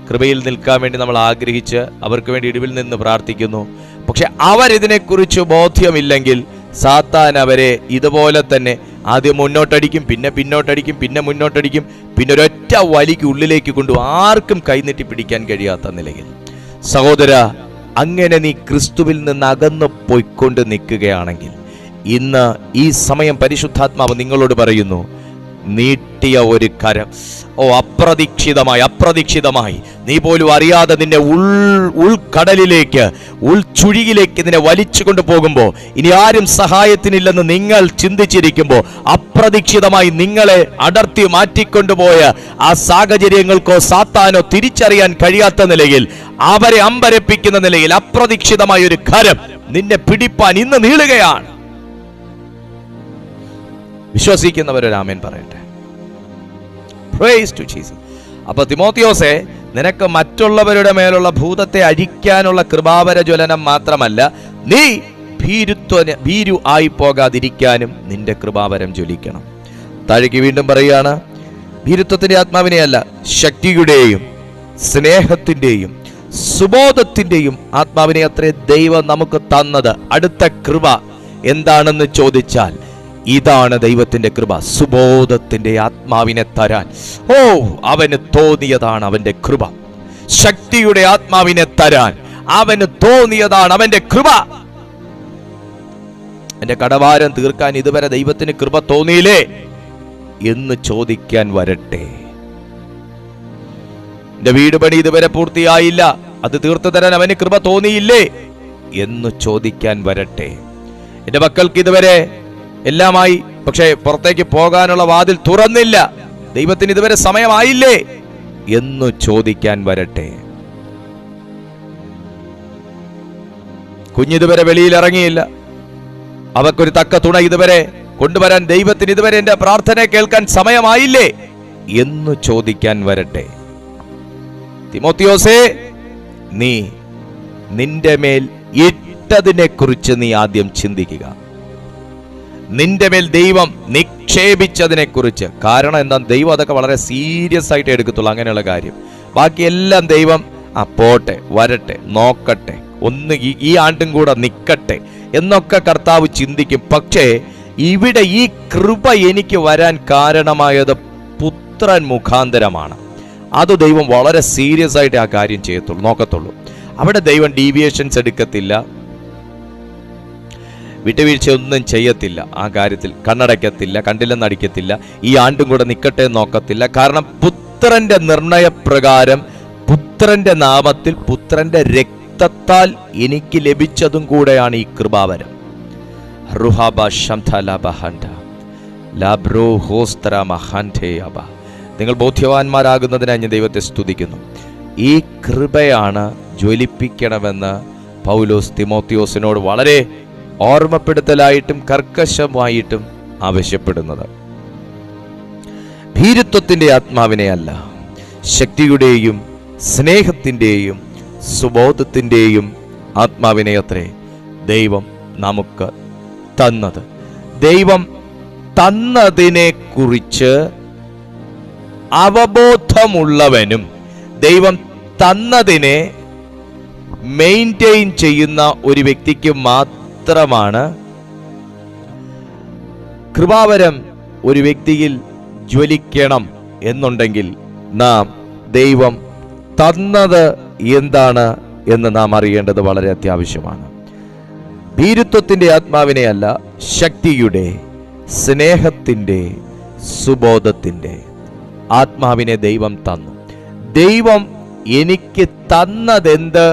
കൃപയിൽ നിൽക്കാൻ വേണ്ടി നമ്മൾ ആഗ്രഹിച്ച് അവർക്ക് വേണ്ടി ഇടിവിൽ നിന്ന് പ്രാർത്ഥിക്കുന്നു. പക്ഷെ അവരിതിനെക്കുറിച്ച് ബോധ്യമില്ലെങ്കിൽ സാത്താൻ അവരെ ഇതുപോലെ തന്നെ ആദ്യം മുന്നോട്ടടിക്കും, പിന്നെ പിന്നോട്ടടിക്കും, പിന്നെ മുന്നോട്ടടിക്കും, പിന്നെ ഒരൊറ്റ വലിക്ക് ഉള്ളിലേക്ക് കൊണ്ടുപോകും, ആർക്കും കൈനീട്ടി പിടിക്കാൻ കഴിയാത്ത നിലയിൽ. സഹോദര, അങ്ങനെ നീ ക്രിസ്തുവിൽ നിന്ന് അകന്നു പോയിക്കൊണ്ട് നിൽക്കുകയാണെങ്കിൽ ഇന്ന് ഈ സമയം പരിശുദ്ധാത്മാവ് നിങ്ങളോട് പറയുന്നു, നീട്ടിയ ഒരു കരം, അപ്രതീക്ഷിതമായി നീ പോലും അറിയാതെ നിന്നെ ഉൾക്കടലിലേക്ക്, ഉൾച്ചുഴിയിലേക്ക് നിന്നെ വലിച്ചു കൊണ്ടുപോകുമ്പോൾ, ഇനി ആരും സഹായത്തിനില്ലെന്ന് നിങ്ങൾ ചിന്തിച്ചിരിക്കുമ്പോൾ, അപ്രതീക്ഷിതമായി നിങ്ങളെ അടർത്തി മാറ്റിക്കൊണ്ടുപോയ ആ സാഹചര്യങ്ങൾക്കോ സാത്താനോ തിരിച്ചറിയാൻ കഴിയാത്ത നിലയിൽ, അവരെ അമ്പരപ്പിക്കുന്ന നിലയിൽ അപ്രതീക്ഷിതമായ ഒരു കരം നിന്നെ പിടിപ്പാൻ ഇന്ന് നീളുകയാണ്. വിശ്വസിക്കുന്നവരൊരു ആമേൻ പറയട്ടെ. Praise to Jesus. അപ്പൊ തിമോത്തിയോസേ, നിനക്ക് മറ്റുള്ളവരുടെ മേലുള്ള ഭൂതത്തെ അഴിക്കാനുള്ള കൃപാവര ജ്വലനം മാത്രമല്ല, നീ ഭീരു ആയി പോകാതിരിക്കാനും നിന്റെ കൃപാവരം ജ്വലിക്കണം. താഴേക്ക് വീണ്ടും പറയുകയാണ്, ഭീരുത്വത്തിന്റെ ആത്മാവിനെയല്ല, ശക്തിയുടെയും സ്നേഹത്തിന്റെയും സുബോധത്തിന്റെയും ആത്മാവിനെ അത്രേ ദൈവം നമുക്ക് തന്നത്. അടുത്ത കൃപ എന്താണെന്ന് ചോദിച്ചാൽ ഇതാണ് ദൈവത്തിന്റെ കൃപ, സുബോധത്തിന്റെ ആത്മാവിനെ തരാൻ. അവന് തോന്നിയതാണ് അവന്റെ കൃപ. ശക്തിയുടെ ആത്മാവിനെ തരാൻ അവന് തോന്നിയതാണ് അവന്റെ കൃപ. എന്റെ കടഭാരം തീർക്കാൻ ഇതുവരെ ദൈവത്തിന് കൃപ തോന്നിയില്ലേ എന്ന് ചോദിക്കാൻ വരട്ടെ. എന്റെ വീട് പണി ഇതുവരെ പൂർത്തിയായില്ല, അത് തീർത്തു തരാൻ അവന് കൃപ തോന്നിയില്ലേ എന്ന് ചോദിക്കാൻ വരട്ടെ. എന്റെ മക്കൾക്ക് ഇതുവരെ എല്ലാമായി, പക്ഷേ പുറത്തേക്ക് പോകാനുള്ള വാതിൽ തുറന്നില്ല, ദൈവത്തിന് ഇതുവരെ സമയമായില്ലേ എന്ന് ചോദിക്കാൻ വരട്ടെ. കുഞ്ഞിതുവരെ വെളിയിൽ ഇറങ്ങിയില്ല, അവക്കൊരു തക്ക തുണ ഇതുവരെ കൊണ്ടുവരാൻ ദൈവത്തിന് ഇതുവരെ എന്റെ പ്രാർത്ഥന കേൾക്കാൻ സമയമായില്ലേ എന്ന് ചോദിക്കാൻ വരട്ടെ. തിമോത്തിയോസേ, നീ നിന്റെ മേൽ ഇട്ടതിനെ കുറിച്ച് നീ ആദ്യം ചിന്തിക്കുക. നിന്റെ മേൽ ദൈവം നിക്ഷേപിച്ചതിനെ കുറിച്ച്. കാരണം എന്താ, ദൈവം അതൊക്കെ വളരെ സീരിയസ് ആയിട്ട് എടുക്കത്തുള്ളൂ അങ്ങനെയുള്ള കാര്യം. ബാക്കിയെല്ലാം ദൈവം പോട്ടെ, വരട്ടെ, നോക്കട്ടെ, ഒന്ന് ഈ ആണ്ടും കൂടെ നിൽക്കട്ടെ എന്നൊക്കെ കർത്താവ് ചിന്തിക്കും. പക്ഷേ ഇവിടെ ഈ കൃപ എനിക്ക് വരാൻ കാരണമായത് പുത്രൻ മുഖാന്തരമാണ്. അത് ദൈവം വളരെ സീരിയസ് ആയിട്ട് ആ കാര്യം ചെയ്യത്തുള്ളൂ, നോക്കത്തുള്ളൂ. അവിടെ ദൈവം ഡീവിയേഷൻസ് എടുക്കത്തില്ല, വിട്ടുവീഴ്ച ഒന്നും ചെയ്യത്തില്ല. ആ കാര്യത്തിൽ കണ്ണടയ്ക്കത്തില്ല, കണ്ടില്ലെന്നടിക്കത്തില്ല, ഈ ആണ്ടും കൂടെ നിൽക്കട്ടെ നോക്കത്തില്ല. കാരണം പുത്രന്റെ നിർണയപ്രകാരം, പുത്രന്റെ നാമത്തിൽ, പുത്രന്റെ രക്തത്താൽ എനിക്ക് ലഭിച്ചതും കൂടെയാണ് ഈ കൃപാവരം. നിങ്ങൾ ബോധ്യവാന്മാരാകുന്നതിനായി ഞാൻ ദൈവത്തെ സ്തുതിക്കുന്നു. ഈ കൃപയാണ് ജ്വലിപ്പിക്കണമെന്ന് പൗലോസ് തിമോത്തിയോസിനോട് വളരെ ഓർമ്മപ്പെടുത്തലായിട്ടും കർക്കശമായിട്ടും ആവശ്യപ്പെടുന്നത്. ഭീരുത്വത്തിന്റെ ആത്മാവിനെ അല്ല, ശക്തിയുടെയും സ്നേഹത്തിന്റെയും സുബോധത്തിന്റെയും ആത്മാവിനെ അത്രേ ദൈവം നമുക്ക് തന്നത്. ദൈവം തന്നതിനെ കുറിച്ച് അവബോധമുള്ളവനും ദൈവം തന്നതിനെ മെയിൻറ്റെയിൻ ചെയ്യുന്ന ഒരു വ്യക്തിക്ക് മാത്രമാണ് കൃപാവരം ഒരു വ്യക്തിയിൽ ജ്വലിക്കണം എന്നുണ്ടെങ്കിൽ നാം ദൈവം തന്നത് എന്താണ് എന്ന് നാം അറിയേണ്ടത് വളരെ അത്യാവശ്യമാണ്. ഭീരുത്വത്തിന്റെ ആത്മാവിനെ അല്ല, ശക്തിയുടെ, സ്നേഹത്തിന്റെ, സുബോധത്തിന്റെ ആത്മാവിനെ ദൈവം തന്നു. ദൈവം എനിക്ക് തന്നതെന്ത്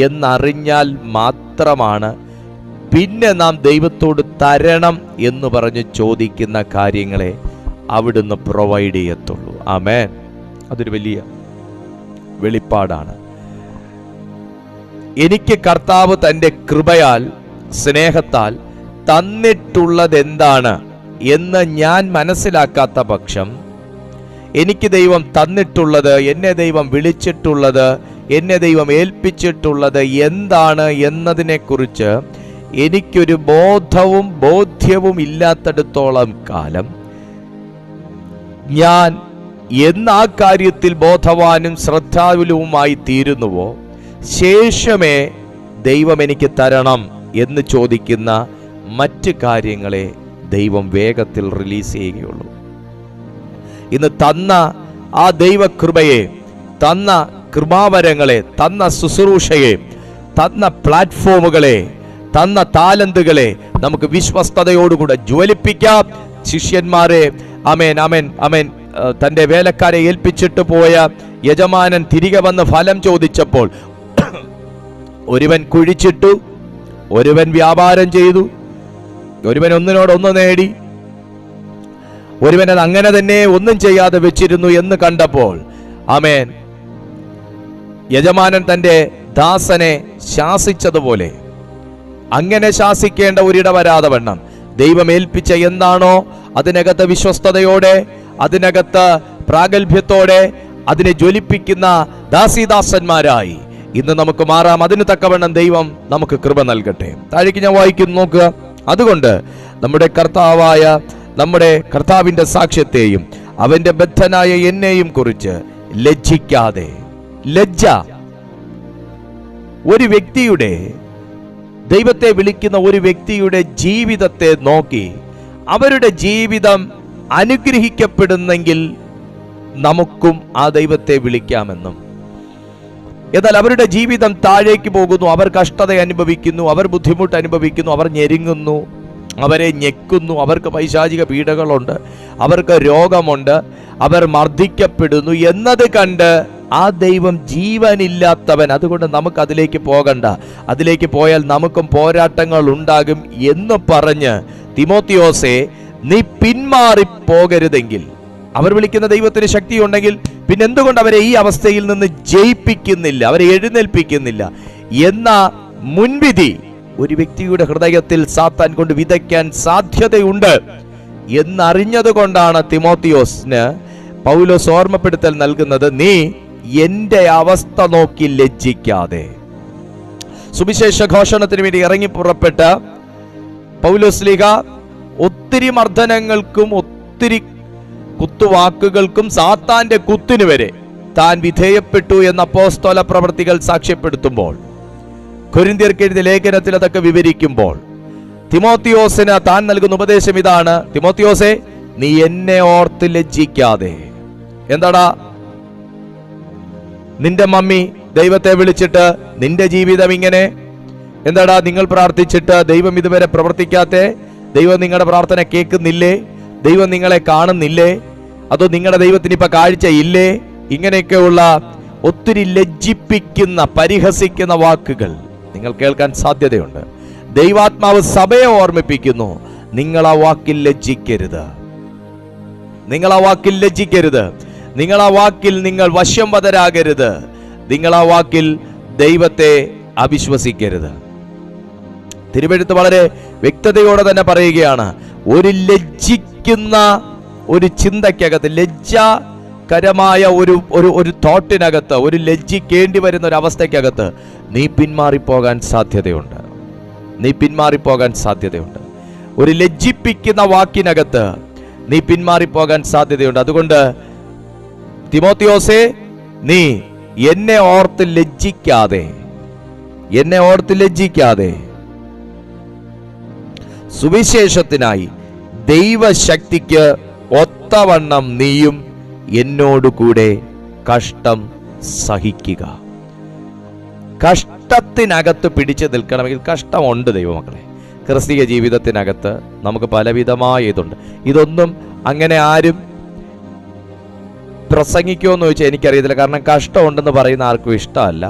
എന്നറിഞ്ഞാൽ മാത്രമാണ് പിന്നെ നാം ദൈവത്തോട് തരണം എന്ന് പറഞ്ഞ് ചോദിക്കുന്ന കാര്യങ്ങളെ അവിടുന്ന് പ്രൊവൈഡ് ചെയ്യത്തുള്ളൂ. ആമേൻ. അതൊരു വലിയ വെളിപ്പാടാണ്. എനിക്ക് കർത്താവ് തൻ്റെ കൃപയാൽ, സ്നേഹത്താൽ തന്നിട്ടുള്ളത് എന്താണ് എന്ന് ഞാൻ മനസ്സിലാക്കാത്ത പക്ഷം, എനിക്ക് ദൈവം തന്നിട്ടുള്ളത്, എന്നെ ദൈവം വിളിച്ചിട്ടുള്ളത്, എന്നെ ദൈവം ഏൽപ്പിച്ചിട്ടുള്ളത് എന്താണ് എന്നതിനെക്കുറിച്ച് എനിക്കൊരു ബോധ്യവും ഇല്ലാത്തിടത്തോളം കാലം ഞാൻ ആ കാര്യത്തിൽ ബോധവാനും ശ്രദ്ധാലുവുമായി തീരുന്നുവോ, ശേഷമേ ദൈവം എനിക്ക് തരണം എന്ന് ചോദിക്കുന്ന മറ്റ് കാര്യങ്ങളെ ദൈവം വേഗത്തിൽ റിലീസ് ചെയ്യുകയുള്ളൂ. ഇന്ന് തന്ന ആ ദൈവകൃപയെ, തന്ന കൃപാവരങ്ങളെ, തന്ന ശുശ്രൂഷയെ, തന്ന പ്ലാറ്റ്ഫോമുകളെ, തന്ന താലന്തുകളെ നമുക്ക് വിശ്വസ്തയോടുകൂടെ ജ്വലിപ്പിക്കാം. ശിഷ്യന്മാരെ, അമേൻ അമേൻ അമേൻ, തൻ്റെ വേലക്കാരെ ഏൽപ്പിച്ചിട്ട് പോയ യജമാനൻ തിരികെ വന്ന് ഫലം ചോദിച്ചപ്പോൾ ഒരുവൻ കുഴിച്ചിട്ടു, ഒരുവൻ വ്യാപാരം ചെയ്തു, ഒരുവൻ ഒന്നിനോടൊന്ന് നേടി, ഒരുവൻ അത് അങ്ങനെ തന്നെ ഒന്നും ചെയ്യാതെ വെച്ചിരുന്നു എന്ന് കണ്ടപ്പോൾ, ആമേൻ, യജമാനൻ തൻ്റെ ദാസനെ ശാസിച്ചതുപോലെ അങ്ങനെ ശാസിക്കേണ്ട ഒരിട വരാതെ വണ്ണം ദൈവം ഏൽപ്പിച്ച എന്താണോ അതിനകത്ത് വിശ്വസ്തയോടെ, അതിനകത്ത് പ്രാഗൽഭ്യത്തോടെ അതിനെ ജ്വലിപ്പിക്കുന്ന ദാസീദാസന്മാരായി ഇന്ന് നമുക്ക് മാറാം. അതിന് തക്കവണ്ണം ദൈവം നമുക്ക് കൃപ നൽകട്ടെ. താഴേക്ക് ഞാൻ വായിക്കുന്നു, നോക്കുക. അതുകൊണ്ട് നമ്മുടെ കർത്താവിന്റെ സാക്ഷ്യത്തെയും അവന്റെ ബദ്ധനായ എന്നെയും കുറിച്ച് ലജ്ജിക്കാതെ. ലജ്ജ ഒരു വ്യക്തിയുടെ, ദൈവത്തെ വിളിക്കുന്ന ഒരു വ്യക്തിയുടെ ജീവിതത്തെ നോക്കി അവരുടെ ജീവിതം അനുഗ്രഹിക്കപ്പെടുന്നെങ്കിൽ നമുക്കും ആ ദൈവത്തെ വിളിക്കാമെന്നും, എന്നാൽ അവരുടെ ജീവിതം താഴേക്ക് പോകുന്നു, അവർ കഷ്ടത അനുഭവിക്കുന്നു, അവർ ബുദ്ധിമുട്ട് അനുഭവിക്കുന്നു, അവർ ഞെരുങ്ങുന്നു, അവരെ ഞെക്കുന്നു, അവർക്ക് പൈശാചിക പീഡകളുണ്ട്, അവർക്ക് രോഗമുണ്ട്, അവർ മർദ്ദിക്കപ്പെടുന്നു എന്നത് കണ്ട് ആ ദൈവം ജീവനില്ലാത്തവൻ, അതുകൊണ്ട് നമുക്ക് അതിലേക്ക് പോകണ്ട, അതിലേക്ക് പോയാൽ നമുക്കും പോരാട്ടങ്ങൾ ഉണ്ടാകും എന്ന് പറഞ്ഞ് തിമോത്തിയോസേ, നീ പിന്മാറിപ്പോകരുതെങ്കിൽ, അവർ വിളിക്കുന്ന ദൈവത്തിന് ശക്തിയുണ്ടെങ്കിൽ പിന്നെ എന്തുകൊണ്ട് അവരെ ഈ അവസ്ഥയിൽ നിന്ന് ജയിപ്പിക്കുന്നില്ല, അവരെ എഴുന്നേൽപ്പിക്കുന്നില്ല എന്ന മുൻവിധി ഒരു വ്യക്തിയുടെ ഹൃദയത്തിൽ സാത്താൻ കൊണ്ട് വിതയ്ക്കാൻ സാധ്യതയുണ്ട് എന്നറിഞ്ഞത് കൊണ്ടാണ് തിമോത്തിയോസിന് പൗലോസ് ഓർമ്മപ്പെടുത്തൽ നൽകുന്നത്, നീ എന്റെ അവസ്ഥ നോക്കി ലജ്ജിക്കാതെ, സുവിശേഷ ഘോഷണത്തിന് വേണ്ടി ഇറങ്ങി പുറപ്പെട്ട പൗലോസ്ലീഹ ഒത്തിരി മർദ്ദനങ്ങൾക്കും ഒത്തിരി കുത്തുവാക്കുകൾക്കും സാത്താന്റെ കുത്തിനു വരെ താൻ വിധേയപ്പെട്ടു എന്ന അപ്പോസ്തല പ്രവൃത്തികൾ സാക്ഷ്യപ്പെടുത്തുമ്പോൾ, കൊരിന്ത്യർക്ക് എഴുതിയ ലേഖനത്തിൽ അതൊക്കെ വിവരിക്കുമ്പോൾ, തിമോത്തിയോസിന് താൻ നൽകുന്ന ഉപദേശം ഇതാണ്: തിമോത്തിയോസേ, നീ എന്നെ ഓർത്ത് ലജ്ജിക്കാതെ. എന്താടാ, നിന്റെ മമ്മി ദൈവത്തെ വിളിച്ചിട്ട് നിന്റെ ജീവിതം ഇങ്ങനെ, എന്താടാ നിങ്ങൾ പ്രാർത്ഥിച്ചിട്ട് ദൈവം ഇതുവരെ പ്രവർത്തിക്കാത്തെ? ദൈവം നിങ്ങളുടെ പ്രാർത്ഥന കേൾക്കുന്നില്ലേ? ദൈവം നിങ്ങളെ കാണുന്നില്ലേ? അതോ നിങ്ങളുടെ ദൈവത്തിന് ഇപ്പൊ കാഴ്ച ഇല്ലേ? ഇങ്ങനെയൊക്കെയുള്ള ഒത്തിരി ലജ്ജിപ്പിക്കുന്ന, പരിഹസിക്കുന്ന വാക്കുകൾ നിങ്ങൾ കേൾക്കാൻ സാധ്യതയുണ്ട്. ദൈവാത്മാവ് സഭയെ ഓർമ്മിപ്പിക്കുന്നു, നിങ്ങൾ ആ വാക്കിൽ ലജ്ജിക്കരുത്. നിങ്ങൾ ആ വാക്കിൽ ലജ്ജിക്കരുത്. നിങ്ങൾ ആ വാക്കിൽ നിങ്ങൾ വശംവദരാകരുത്. നിങ്ങൾ ആ വാക്കിൽ ദൈവത്തെ അവിശ്വസിക്കരുത്. തിരുവെഴുത്ത് വളരെ വ്യക്തതയോടെ തന്നെ പറയുകയാണ്, ഒരു ലജ്ജിക്കുന്ന ഒരു ചിന്തയ്ക്കകത്ത്, ലജ്ജാകരമായ ഒരു തോട്ടിനകത്ത്, ഒരു ലജ്ജിക്കേണ്ടി വരുന്ന ഒരു അവസ്ഥയ്ക്കകത്ത് നീ പിന്മാറിപ്പോകാൻ സാധ്യതയുണ്ട്. നീ പിന്മാറിപ്പോകാൻ സാധ്യതയുണ്ട്. ഒരു ലജ്ജിപ്പിക്കുന്ന വാക്കിനകത്ത് നീ പിന്മാറിപ്പോകാൻ സാധ്യതയുണ്ട്. അതുകൊണ്ട് തിമോത്തിയോസേ, നീ എന്നെ ഓർത്ത് ലജ്ജിക്കാതെ, എന്നെ ഓർത്ത് ലജ്ജിക്കാതെ സുവിശേഷത്തിനായി ദൈവശക്തിക്ക് ഒത്തവണ്ണം നീയും എന്നോടുകൂടെ കഷ്ടം സഹിക്കുക. കഷ്ടത്തിനകത്ത് പിടിച്ചു നിൽക്കണമെങ്കിൽ കഷ്ടമുണ്ട് ദൈവമക്കളെ. ക്രിസ്തീയ ജീവിതത്തിനകത്ത് നമുക്ക് പലവിധമായ ഇതുണ്ട്. ഇതൊന്നും അങ്ങനെ ആരും പ്രസംഗിക്കുമെന്ന് ചോദിച്ചാൽ എനിക്കറിയത്തില്ല. കാരണം കഷ്ടമുണ്ടെന്ന് പറയുന്ന ആർക്കും ഇഷ്ടമല്ല.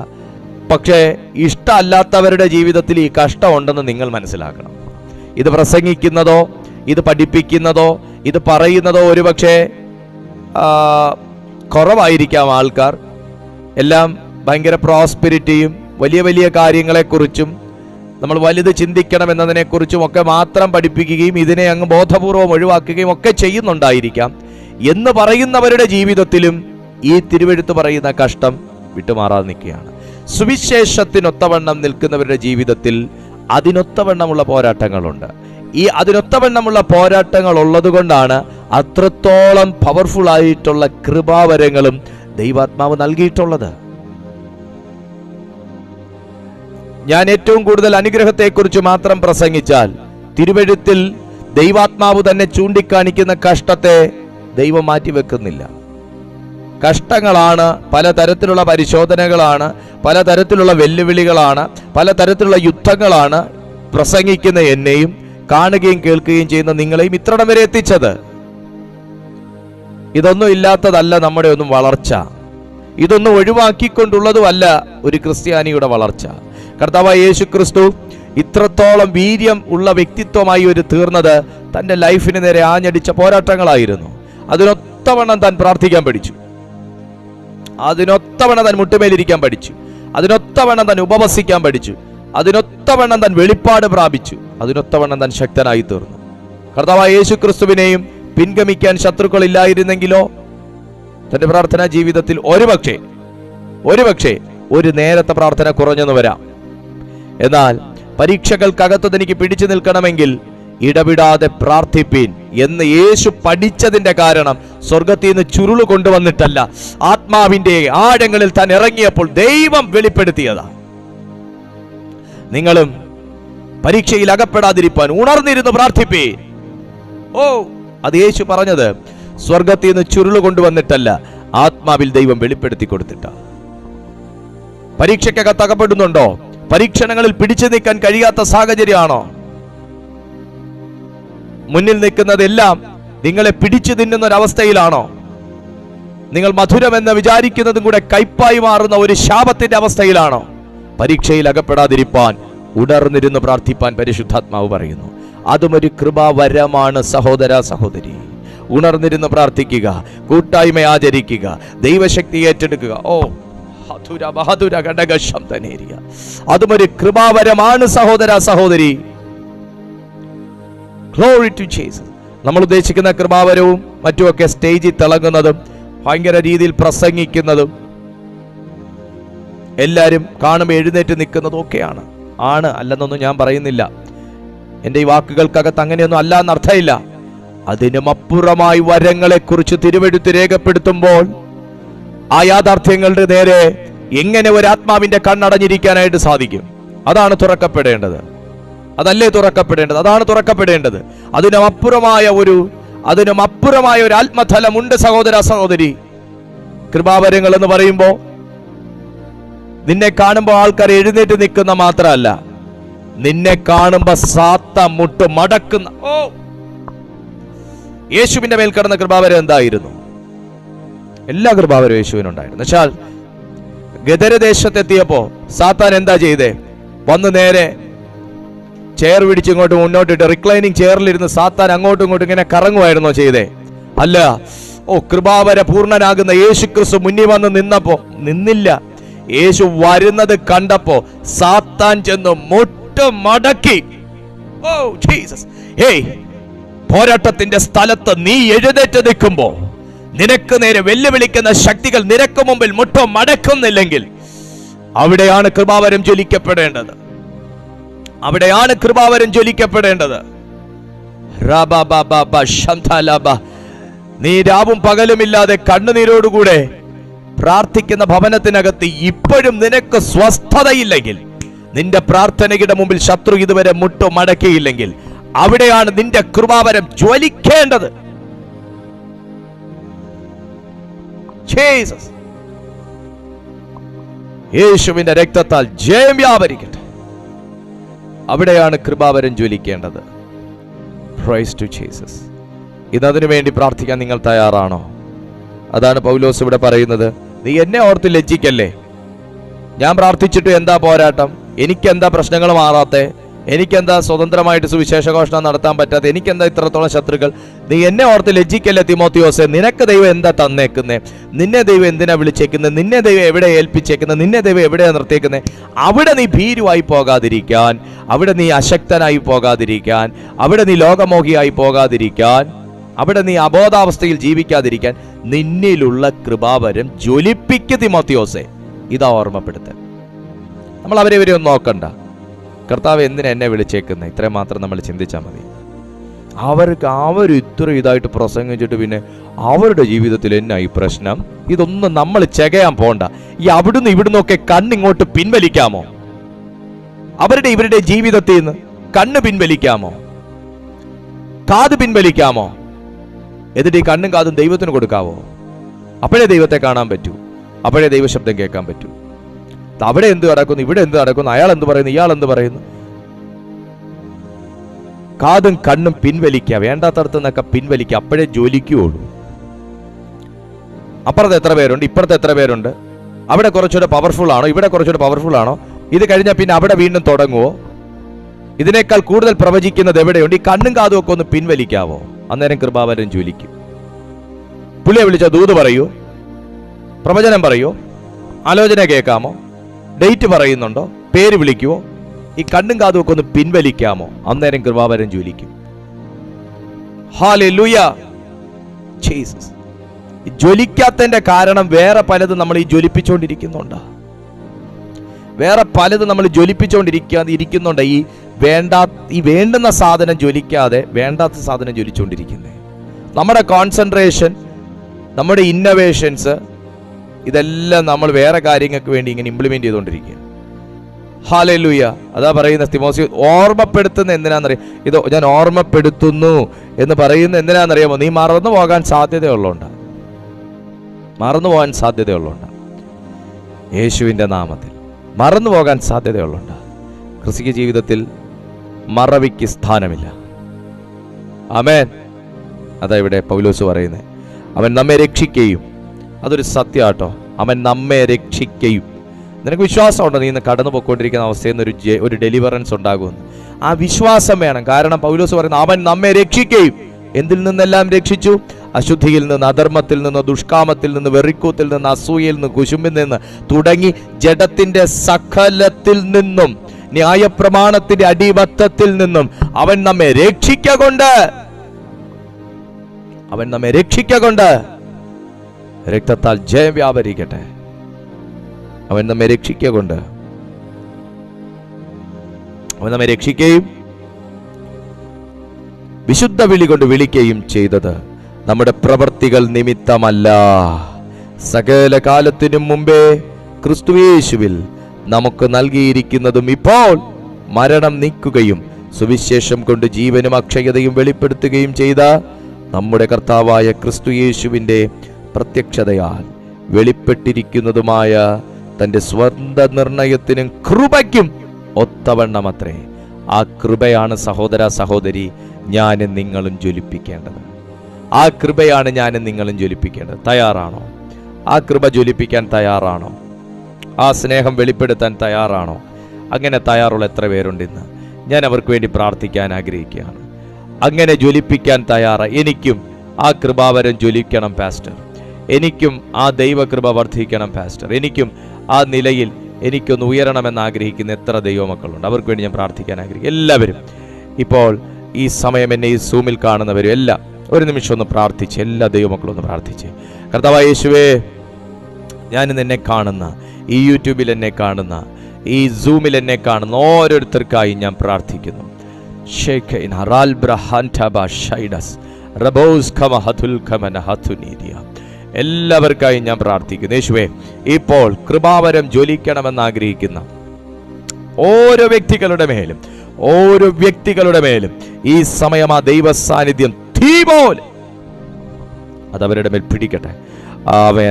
പക്ഷേ ഇഷ്ടമല്ലാത്തവരുടെ ജീവിതത്തിൽ ഈ കഷ്ടമുണ്ടെന്ന് നിങ്ങൾ മനസ്സിലാക്കണം. ഇത് പ്രസംഗിക്കുന്നതോ ഇത് പഠിപ്പിക്കുന്നതോ ഇത് പറയുന്നതോ ഒരുപക്ഷെ കുറവായിരിക്കാം ആൾക്കാർ. എല്ലാം ഭയങ്കര പ്രോസ്പെരിറ്റിയും വലിയ വലിയ കാര്യങ്ങളെക്കുറിച്ചും നമ്മൾ വലുത് ചിന്തിക്കണം എന്നതിനെക്കുറിച്ചും ഒക്കെ മാത്രം പഠിപ്പിക്കുകയും ഇതിനെ അങ്ങ് ബോധപൂർവം ഒഴിവാക്കുകയും ഒക്കെ ചെയ്യുന്നുണ്ടായിരിക്കാം. എന്ന് പറയുന്നവരുടെ ജീവിതത്തിലും ഈ തിരുവെഴുത്ത് പറയുന്ന കഷ്ടം വിട്ടുമാറാതെ നിൽക്കുകയാണ്. സുവിശേഷത്തിനൊത്തവണ്ണം നിൽക്കുന്നവരുടെ ജീവിതത്തിൽ അതിനൊത്തവണ്ണമുള്ള പോരാട്ടങ്ങളുണ്ട്. ഈ അതിനൊത്തവണ്ണമുള്ള പോരാട്ടങ്ങൾ ഉള്ളത് കൊണ്ടാണ് അത്രത്തോളം പവർഫുൾ ആയിട്ടുള്ള കൃപാവരങ്ങളും ദൈവാത്മാവ് നൽകിയിട്ടുള്ളത്. ഞാൻ ഏറ്റവും കൂടുതൽ അനുഗ്രഹത്തെക്കുറിച്ച് മാത്രം പ്രസംഗിച്ചാൽ തിരുവെഴുത്തിൽ ദൈവാത്മാവ് തന്നെ ചൂണ്ടിക്കാണിക്കുന്ന കഷ്ടത്തെ ദൈവം മാറ്റിവെക്കുന്നില്ല. കഷ്ടങ്ങളാണ്, പലതരത്തിലുള്ള പരിശോധനകളാണ്, പലതരത്തിലുള്ള വെല്ലുവിളികളാണ്, പലതരത്തിലുള്ള യുദ്ധങ്ങളാണ് പ്രസംഗിക്കുന്ന എന്നെയും കാണുകയും കേൾക്കുകയും ചെയ്യുന്ന നിങ്ങളെയും ഇത്രടം വരെ എത്തിച്ചത്. ഇതൊന്നും ഇല്ലാത്തതല്ല നമ്മുടെ ഒന്നും വളർച്ച. ഇതൊന്നും ഒഴിവാക്കിക്കൊണ്ടുള്ളതുമല്ല ഒരു ക്രിസ്ത്യാനിയുടെ വളർച്ച. കർത്താവായ യേശു ക്രിസ്തു ഇത്രത്തോളം വീര്യം ഉള്ള വ്യക്തിത്വമായി ഒരു തീർന്നത് തൻ്റെ ലൈഫിന് നേരെ ആഞ്ഞടിച്ച പോരാട്ടങ്ങളായിരുന്നു. അതിനൊത്തവണ്ണം താൻ പ്രാർത്ഥിക്കാൻ പഠിച്ചു, അതിനൊത്തവണ്ണം താൻ മുട്ടുമേലിരിക്കാൻ പഠിച്ചു, അതിനൊത്തവണ്ണം താൻ ഉപവസിക്കാൻ പഠിച്ചു, അതിനൊത്തവണ്ണം താൻ വെളിപ്പാട് പ്രാപിച്ചു, അതിനൊത്തവണ്ണം താൻ ശക്തനായി തീർന്നു. കർത്താവായ യേശു ക്രിസ്തുവിനെയും പിൻഗമിക്കാൻ ശത്രുക്കളില്ലായിരുന്നെങ്കിലോ തന്റെ പ്രാർത്ഥനാ ജീവിതത്തിൽ ഒരുപക്ഷെ ഒരു നേരത്തെ പ്രാർത്ഥന കുറഞ്ഞെന്ന് വരാം. എന്നാൽ പരീക്ഷകൾക്കകത്ത് തനിക്ക് പിടിച്ചു നിൽക്കണമെങ്കിൽ ഇടവിടാതെ പ്രാർത്ഥിപ്പീൻ എന്ന് യേശു പഠിച്ചതിന്റെ കാരണം സ്വർഗത്തിൽ നിന്ന് ചുരുള് കൊണ്ടുവന്നിട്ടല്ല, ആത്മാവിന്റെ ആഴങ്ങളിൽ താൻ ഇറങ്ങിയപ്പോൾ ദൈവം വെളിപ്പെടുത്തിയതാ. നിങ്ങളും പരീക്ഷയിൽ അകപ്പെടാതിരിപ്പാൻ ഉണർന്നിരുന്ന് പ്രാർത്ഥിപ്പീൻ. അത് യേശു പറഞ്ഞത് സ്വർഗത്തിൽ നിന്ന് ചുരുള് കൊണ്ടുവന്നിട്ടല്ല, ആത്മാവിൽ ദൈവം വെളിപ്പെടുത്തി കൊടുത്തിട്ട. പരീക്ഷയ്ക്കകത്ത് അകപ്പെടുന്നുണ്ടോ? പരീക്ഷണങ്ങളിൽ പിടിച്ചു നിൽക്കാൻ കഴിയാത്ത സാഹചര്യമാണോ? മുന്നിൽ നിൽക്കുന്നതെല്ലാം നിങ്ങളെ പിടിച്ചു തിന്നുന്ന ഒരവസ്ഥയിലാണോ? നിങ്ങൾ മധുരമെന്ന് വിചാരിക്കുന്നതും കൂടെ കയ്പായി മാറുന്ന ഒരു ശാപത്തിന്റെ അവസ്ഥയിലാണോ? പരീക്ഷയിൽ അകപ്പെടാതിരിപ്പാൻ ഉണർന്നിരുന്ന് പ്രാർത്ഥിപ്പാൻ പരിശുദ്ധാത്മാവ് പറയുന്നു. അതും ഒരു കൃപാവരമാണ് സഹോദര സഹോദരി. ഉണർന്നിരുന്ന് പ്രാർത്ഥിക്കുക, കൂട്ടായ്മ ആചരിക്കുക, ദൈവശക്തി ഏറ്റെടുക്കുക. അതും ഒരു കൃപാവരമാണ് സഹോദര സഹോദരി. Glory to Jesus. നമ്മൾ ഉദ്ദേശിക്കുന്ന കൃപാവരവും മറ്റുമൊക്കെ സ്റ്റേജിൽ തിളങ്ങുന്നതും ഭയങ്കര രീതിയിൽ പ്രസംഗിക്കുന്നതും എല്ലാവരും കാണുമ്പോൾ എഴുന്നേറ്റ് നിൽക്കുന്നതും ഒക്കെയാണ്. ആണ് അല്ലെന്നൊന്നും ഞാൻ പറയുന്നില്ല. എൻ്റെ ഈ വാക്കുകൾക്കകത്ത് അങ്ങനെയൊന്നും അല്ല എന്നർത്ഥമില്ല. അതിനും അപ്പുറമായി വരങ്ങളെക്കുറിച്ച് തിരുവെഴുത്ത് രേഖപ്പെടുത്തുമ്പോൾ ആ യാഥാർത്ഥ്യങ്ങളുടെ നേരെ എങ്ങനെ ഒരു ആത്മാവിന്റെ കണ്ണടഞ്ഞിരിക്കാനായിട്ട് സാധിക്കും? അതാണ് തുറക്കപ്പെടേണ്ടത്. അതല്ലേ തുറക്കപ്പെടേണ്ടത്? അതാണ് തുറക്കപ്പെടേണ്ടത്. അതിനും അപ്പുറമായ ഒരു ആത്മതലമുണ്ട് സഹോദര സഹോദരി. കൃപാവരങ്ങൾ എന്ന് പറയുമ്പോൾ നിന്നെ കാണുമ്പോൾ ആൾക്കാർ എഴുന്നേറ്റ് നിൽക്കുന്ന മാത്രമല്ല, നിന്നെ കാണുമ്പോ സാത്താൻ മുട്ട് മടക്കുന്ന. യേശുവിന്റെ മേൽ കിടന്ന കൃപാവരം എന്തായിരുന്നു? എല്ലാ കൃപാവരവും യേശുവിനുണ്ടായിരുന്നു. എന്നാൽ ഗദരദേശത്തെത്തിയപ്പോ സാത്താൻ എന്താ ചെയ്തേ? വന്ന് നേരെ ചെയർ പിടിച്ച് ഇങ്ങോട്ട് മുന്നോട്ടിട്ട് റിക്ലൈനിങ് ചെയറിലിരുന്ന് സാത്താൻ അങ്ങോട്ടും ഇങ്ങോട്ടും ഇങ്ങനെ കറങ്ങുമായിരുന്നോ ചെയ്തേ? അല്ല. കൃപാവര പൂർണ്ണനാകുന്ന യേശു ക്രിസ്തു മുന്നിൽ വന്ന് നിന്നില്ല. യേശു വരുന്നത് കണ്ടപ്പോ സാത്താൻ ചെന്ന് മുട്ട് മടക്കി. ജീസസ്. പോരാട്ടത്തിന്റെ സ്ഥലത്ത് നീ എഴുന്നേറ്റ് നിൽക്കുമ്പോ നിനക്ക് നേരെ വെല്ലുവിളിക്കുന്ന ശക്തികൾ നിനക്ക് മുമ്പിൽ മുട്ടോ മടക്കുന്നില്ലെങ്കിൽ അവിടെയാണ് കൃപാവരം ജ്വലിക്കപ്പെടേണ്ടത്. അവിടെയാണ് കൃപാവരം ജ്വലിക്കപ്പെടേണ്ടത്. നീ രാവും പകലുമില്ലാതെ കണ്ണുനീരോടുകൂടെ പ്രാർത്ഥിക്കുന്ന ഭവനത്തിനകത്ത് ഇപ്പോഴും നിനക്ക് സ്വസ്ഥതയില്ലെങ്കിൽ, നിന്റെ പ്രാർത്ഥനയുടെ മുമ്പിൽ ശത്രു ഇതുവരെ മുട്ടോ മടക്കിയില്ലെങ്കിൽ, അവിടെയാണ് നിന്റെ കൃപാവരം ജ്വലിക്കേണ്ടത്. യേശുവിന്റെ രക്തത്താൽ ജയം വ്യാപരിക്കട്ടെ. അവിടെയാണ് കൃപാവരം ജ്വലിക്കേണ്ടത്. Praise to Jesus. ഇതതിനു വേണ്ടി പ്രാർത്ഥിക്കാൻ നിങ്ങൾ തയ്യാറാണോ? അതാണ് പൗലോസ് ഇവിടെ പറയുന്നത്. നീ എന്നെ ഓർത്ത് ലജ്ജിക്കല്ലേ. ഞാൻ പ്രാർത്ഥിച്ചിട്ട് എന്താ പോരാട്ടം? എനിക്കെന്താ പ്രശ്നങ്ങൾ മാറാത്തെ? എനിക്കെന്താ സ്വതന്ത്രമായിട്ട് സുവിശേഷഘോഷണം നടത്താൻ പറ്റാതെ? എനിക്കെന്താ ഇത്രത്തോളം ശത്രുക്കൾ? നീ എന്നെ ഓർത്ത് ലജ്ജിക്കല്ലേ തിമോത്തിയോസേ. നിനക്ക് ദൈവം എന്താ തന്നേക്കുന്നേ? നിന്നെ ദൈവം എന്തിനാ വിളിച്ചേക്കുന്നത്? നിന്നെ ദൈവം എവിടെ ഏൽപ്പിച്ചേക്കുന്നത്? നിന്നെ ദൈവം എവിടെയാ നിർത്തിയേക്കുന്നത്? അവിടെ നീ ഭീരുവായി പോകാതിരിക്കാൻ, അവിടെ നീ അശക്തനായി പോകാതിരിക്കാൻ, അവിടെ നീ ലോകമോഹിയായി പോകാതിരിക്കാൻ, അവിടെ നീ അബോധാവസ്ഥയിൽ ജീവിക്കാതിരിക്കാൻ നിന്നിലുള്ള കൃപാവരം ജ്വലിപ്പിക്ക് തിമോത്തിയോസേ. ഇതാ ഓർമ്മപ്പെടുത്തൽ. നമ്മൾ അവരെ ഒന്നും നോക്കണ്ട. കർത്താവ് എന്തിനാ എന്നെ വിളിച്ചേക്കുന്നത്? ഇത്രയും മാത്രം നമ്മൾ ചിന്തിച്ചാൽ മതി. അവർ ഇത്ര ഇതായിട്ട് പ്രസംഗിച്ചിട്ട് പിന്നെ അവരുടെ ജീവിതത്തിൽ എന്നാ ഈ പ്രശ്നം? ഇതൊന്നും നമ്മൾ ചെകയാൻ പോണ്ട. ഈ അവിടുന്ന് ഇവിടുന്നൊക്കെ കണ്ണിങ്ങോട്ട് പിൻവലിക്കാമോ? ഇവരുടെ ജീവിതത്തിൽ നിന്ന് കണ്ണ് പിൻവലിക്കാമോ? കാത് പിൻവലിക്കാമോ? എന്നിട്ട് ഈ കണ്ണും കാതും ദൈവത്തിന് കൊടുക്കാവോ? അപ്പോഴേ ദൈവത്തെ കാണാൻ പറ്റൂ, അപ്പോഴേ ദൈവശബ്ദം കേൾക്കാൻ പറ്റൂ. അവിടെ എന്ത് നടക്കുന്നു, ഇവിടെ എന്ത് നടക്കുന്നു, അയാൾ എന്ത് പറയുന്നു, ഇയാൾ എന്ത് പറയുന്നു? കാതും കണ്ണും പിൻവലിക്കുക, വേണ്ടാത്തടത്ത് നിന്നൊക്കെ പിൻവലിക്കുക. അപ്പോഴേ ജോലിക്കുള്ളൂ. അപ്പുറത്ത് എത്ര പേരുണ്ട്, ഇപ്പുറത്ത് എത്ര പേരുണ്ട്, അവിടെ കുറച്ചുകൂടെ പവർഫുൾ ആണോ, ഇവിടെ കുറച്ചുകൂടെ പവർഫുൾ ആണോ? ഇത് കഴിഞ്ഞാൽ പിന്നെ അവിടെ വീണ്ടും തുടങ്ങുവോ? ഇതിനേക്കാൾ കൂടുതൽ പ്രവചിക്കുന്നത് എവിടെയുണ്ട്? ഈ കണ്ണും കാതും ഒക്കെ ഒന്ന് പിൻവലിക്കാവോ? അന്നേരം കൃപാവരം ജ്വലിക്കും. പുള്ളിയെ വിളിച്ച ദൂത് പറയൂ, പ്രവചനം പറയൂ, ആലോചന കേൾക്കാമോ, ഡേറ്റ് പറയുന്നുണ്ടോ, പേര് വിളിക്കുവോ? ഈ കണ്ണും കാതും ഒക്കെ ഒന്ന് പിൻവലിക്കാമോ? അന്നേരം കൃപാവരം ജ്വലിക്കും. ഹല്ലേലൂയ. ജീസസ്. ജ്വലിക്കാത്തതിന്റെ കാരണം വേറെ പലതും നമ്മൾ ഈ ജ്വലിപ്പിച്ചുകൊണ്ടിരിക്കുന്നുണ്ട്. വേറെ പലതും നമ്മൾ ജ്വലിപ്പിച്ചുകൊണ്ടിരിക്കുന്നുണ്ട്. ഈ വേണ്ടുന്ന സാധനം ജ്വലിക്കാതെ വേണ്ടാത്ത സാധനം ജ്വലിച്ചുകൊണ്ടിരിക്കുന്നത്. നമ്മുടെ കോൺസെൻട്രേഷൻ, നമ്മുടെ ഇന്നോവേഷൻസ്, ഇതെല്ലാം നമ്മൾ വേറെ കാര്യങ്ങൾക്ക് വേണ്ടി ഇങ്ങനെ ഇംപ്ലിമെന്റ് ചെയ്തുകൊണ്ടിരിക്കുക. ഹല്ലേലൂയ. അതാ പറയുന്ന തിമോത്തി ഓർമ്മപ്പെടുത്തുന്ന എന്തിനാണെന്നറിയാം? ഇത് ഞാൻ ഓർമ്മപ്പെടുത്തുന്നു എന്ന് പറയുന്ന എന്തിനാണെന്നറിയാമോ? നീ മറന്നു പോകാൻ സാധ്യതയുള്ളതുകൊണ്ട്. യേശുവിൻ്റെ നാമത്തിൽ മറന്നു പോകാൻ സാധ്യതയുള്ളതുകൊണ്ട്. ക്രിസ്തീയ ജീവിതത്തിൽ മറവിക്ക് സ്ഥാനമില്ല. ആമേൻ. അതാ ഇവിടെ പൗലോസ് പറയുന്നത്. അവൻ നമ്മെ രക്ഷിക്കുകയും, അതൊരു സത്യമാട്ടോ, അവൻ നമ്മെ രക്ഷിക്കുകയും. നിനക്ക് വിശ്വാസമുണ്ടോ നീ ഇന്ന് കടന്നു പോയിക്കൊണ്ടിരിക്കുന്ന അവസ്ഥയിൽ നിന്ന് ഒരു ഡെലിവറൻസ് ഉണ്ടാകുമെന്ന്? ആ വിശ്വാസം വേണം. കാരണം പൗലോസ് പറയുന്നത് അവൻ നമ്മെ രക്ഷിക്കുകയും. എന്തിൽ നിന്നെല്ലാം രക്ഷിച്ചു? അശുദ്ധിയിൽ നിന്ന്, അധർമ്മത്തിൽ നിന്ന്, ദുഷ്കാമത്തിൽ നിന്ന്, വെറിക്കൂത്തിൽ നിന്ന്, അസൂയയിൽ നിന്ന്, കുശുമ്പിൽ നിന്ന് തുടങ്ങി ജഡത്തിന്റെ സകലത്തിൽ നിന്നും, ന്യായപ്രമാണത്തിന്റെ അടിമത്തത്തിൽ നിന്നും അവൻ നമ്മെ രക്ഷിക്കൊണ്ട് രക്തത്താൽ ജയം വ്യാപരിക്കട്ടെ. അവൻ നമ്മെ രക്ഷിക്കൊണ്ട്. അവൻ നമ്മെ രക്ഷിക്കുകയും വിശുദ്ധ വിളി കൊണ്ട് വിളിക്കുകയും ചെയ്തത് നമ്മുടെ പ്രവൃത്തികൾ നിമിത്തമല്ല, സകല കാലത്തിനും മുമ്പേ ക്രിസ്തുയേശുവിൽ നമുക്ക് നൽകിയിരിക്കുന്നതും ഇപ്പോൾ മരണം നീക്കുകയും സുവിശേഷം കൊണ്ട് ജീവനും അക്ഷയതയും വെളിപ്പെടുത്തുകയും ചെയ്ത നമ്മുടെ കർത്താവായ ക്രിസ്തുയേശുവിൻ്റെ പ്രത്യക്ഷതയാൽ വെളിപ്പെട്ടിരിക്കുന്നതുമായ തൻ്റെ സ്വന്തം നിർണയത്തിനും കൃപയ്ക്കും ഒത്തവണ്ണമത്രേ. ആ കൃപയാണ് സഹോദര സഹോദരി ഞാനും നിങ്ങളും ജ്വലിപ്പിക്കേണ്ടത്. ആ കൃപയാണ് ഞാനും നിങ്ങളും ജ്വലിപ്പിക്കേണ്ടത്. തയ്യാറാണോ? ആ കൃപ ജ്വലിപ്പിക്കാൻ തയ്യാറാണോ? ആ സ്നേഹം വെളിപ്പെടുത്താൻ തയ്യാറാണോ? അങ്ങനെ തയ്യാറുള്ള എത്ര പേരുണ്ട് ഇന്ന്? ഞാൻ അവർക്ക് വേണ്ടി പ്രാർത്ഥിക്കാൻ ആഗ്രഹിക്കുകയാണ്. അങ്ങനെ ജ്വലിപ്പിക്കാൻ തയ്യാറാണ്. എനിക്കും ആ കൃപാവരം ജ്വലിക്കണം പാസ്റ്റർ, എനിക്കും ആ ദൈവകൃപ വർദ്ധിക്കണം പാസ്റ്റർ, എനിക്കും ആ നിലയിൽ എനിക്കൊന്ന് ഉയരണമെന്ന് ആഗ്രഹിക്കുന്ന എത്ര ദൈവമക്കളുണ്ട്? അവർക്ക് വേണ്ടി ഞാൻ പ്രാർത്ഥിക്കാൻ ആഗ്രഹിക്കും. എല്ലാവരും ഇപ്പോൾ ഈ സമയം എന്നെ ഈ സൂമിൽ കാണുന്നവരും എല്ലാം ഒരു നിമിഷം ഒന്ന് പ്രാർത്ഥിച്ച്, എല്ലാ ദൈവമക്കളും ഒന്ന് പ്രാർത്ഥിച്ച്, കർത്താവായ യേശുവേ, ഞാനിന്ന് എന്നെ കാണുന്ന, ഈ യൂട്യൂബിൽ എന്നെ കാണുന്ന, ഈ സൂമിൽ എന്നെ കാണുന്ന ഓരോരുത്തർക്കായി ഞാൻ പ്രാർത്ഥിക്കുന്നു. എല്ലാവർക്കായി ഞാൻ പ്രാർത്ഥിക്കുന്നു. യേശുവേ, ഇപ്പോൾ കൃപാവരം ജ്വലിക്കണമെന്ന് ആഗ്രഹിക്കുന്ന ഓരോ വ്യക്തികളുടെ മേലും ഈ സമയം ആ ദൈവ സാന്നിധ്യം തീ പോലെ അതവരുടെ മേൽ പിടിക്കട്ടെ.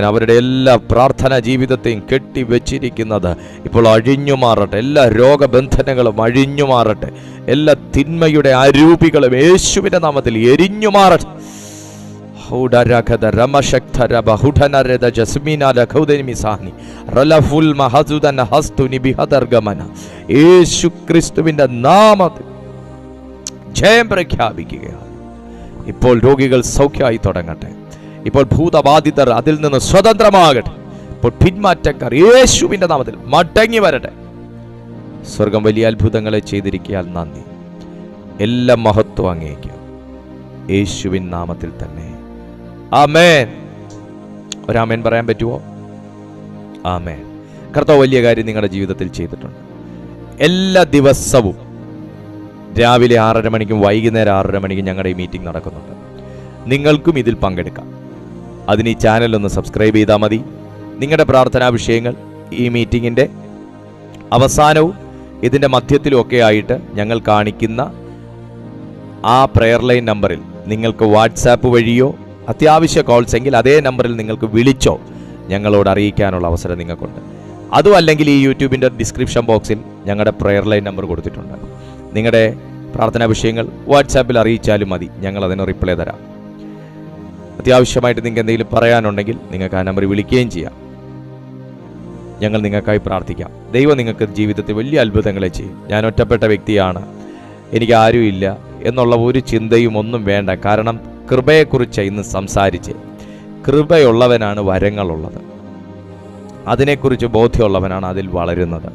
അവരുടെ എല്ലാ പ്രാർത്ഥനാ ജീവിതത്തെയും കെട്ടിവെച്ചിരിക്കുന്നത് ഇപ്പോൾ അഴിഞ്ഞു മാറട്ടെ. എല്ലാ രോഗബന്ധനങ്ങളും അഴിഞ്ഞു മാറട്ടെ. എല്ലാ തിന്മയുടെ അരൂപികളും യേശുവിന്റെ നാമത്തിൽ എരിഞ്ഞു മാറട്ടെ. യേശു ക്രിസ്തുവിന്റെ നാമത്തിൽ ജയം പ്രഖ്യാപിക്കുകയാണ്. ഇപ്പോൾ രോഗികൾ സൗഖ്യമായി തുടങ്ങട്ടെ. ഇപ്പോൾ ഭൂതബാധിതർ അതിൽ നിന്ന് സ്വതന്ത്രമാകട്ടെ. ഇപ്പോൾ പിന്മാറ്റക്കാർ യേശുവിന്റെ നാമത്തിൽ മടങ്ങി വരട്ടെ. സ്വർഗം വലിയ അത്ഭുതങ്ങളെ ചെയ്തിരിക്കാൻ നന്ദി. എല്ലാ മഹത്വം അങ്ങേക്ക് യേശുവിൻ നാമത്തിൽ തന്നെ. ആമേൻ. ഒരാമേൻ പറയാൻ പറ്റുമോ? ആമേൻ. കർത്താവ് വലിയ കാര്യം നിങ്ങളുടെ ജീവിതത്തിൽ ചെയ്തിട്ടുണ്ട്. എല്ലാ ദിവസവും രാവിലെ 6:30 മണിക്കും വൈകുന്നേരം 6:30 മണിക്കും ഞങ്ങളുടെ ഈ മീറ്റിംഗ് നടക്കുന്നുണ്ട്. നിങ്ങൾക്കും ഇതിൽ പങ്കെടുക്കാം. അതിന് ഈ ചാനലൊന്ന് സബ്സ്ക്രൈബ് ചെയ്താൽ മതി. നിങ്ങളുടെ പ്രാർത്ഥനാ വിഷയങ്ങൾ ഈ മീറ്റിങ്ങിൻ്റെ അവസാനവും ഇതിൻ്റെ മധ്യത്തിലും ഒക്കെ ആയിട്ട് ഞങ്ങൾ കാണിക്കുന്ന ആ പ്രെയർ ലൈൻ നമ്പറിൽ നിങ്ങൾക്ക് വാട്സാപ്പ് വഴിയോ അത്യാവശ്യ കോൾസ് എങ്കിൽ അതേ നമ്പറിൽ നിങ്ങൾക്ക് വിളിച്ചോ ഞങ്ങളോട് അറിയിക്കാനുള്ള അവസരം നിങ്ങൾക്കുണ്ട്. അതും അല്ലെങ്കിൽ ഈ യൂട്യൂബിൻ്റെ ഡിസ്ക്രിപ്ഷൻ ബോക്സിൽ ഞങ്ങളുടെ പ്രെയർ ലൈൻ നമ്പർ കൊടുത്തിട്ടുണ്ട്. നിങ്ങളുടെ പ്രാർത്ഥനാ വിഷയങ്ങൾ വാട്സാപ്പിൽ അറിയിച്ചാലും മതി, ഞങ്ങൾ അതിന് റിപ്ലൈ തരാം. അത്യാവശ്യമായിട്ട് നിങ്ങൾക്ക് എന്തെങ്കിലും പറയാനുണ്ടെങ്കിൽ നിങ്ങൾക്ക് ആ നമ്പർ വിളിക്കുകയും ചെയ്യാം. ഞങ്ങൾ നിങ്ങൾക്കായി പ്രാർത്ഥിക്കാം. ദൈവം നിങ്ങൾക്ക് ജീവിതത്തിൽ വലിയ അത്ഭുതങ്ങളെ ചെയ്യും. ഞാൻ ഒറ്റപ്പെട്ട വ്യക്തിയാണ്, എനിക്ക് ആരുമില്ല എന്നുള്ള ഒരു ചിന്തയും ഒന്നും വേണ്ട. കാരണം കൃപയെക്കുറിച്ച് ഇന്ന് സംസാരിച്ച്, കൃപയുള്ളവനാണ് വരങ്ങളുള്ളത്, അതിനെക്കുറിച്ച് ബോധ്യമുള്ളവനാണ് അതിൽ വളരുന്നത്.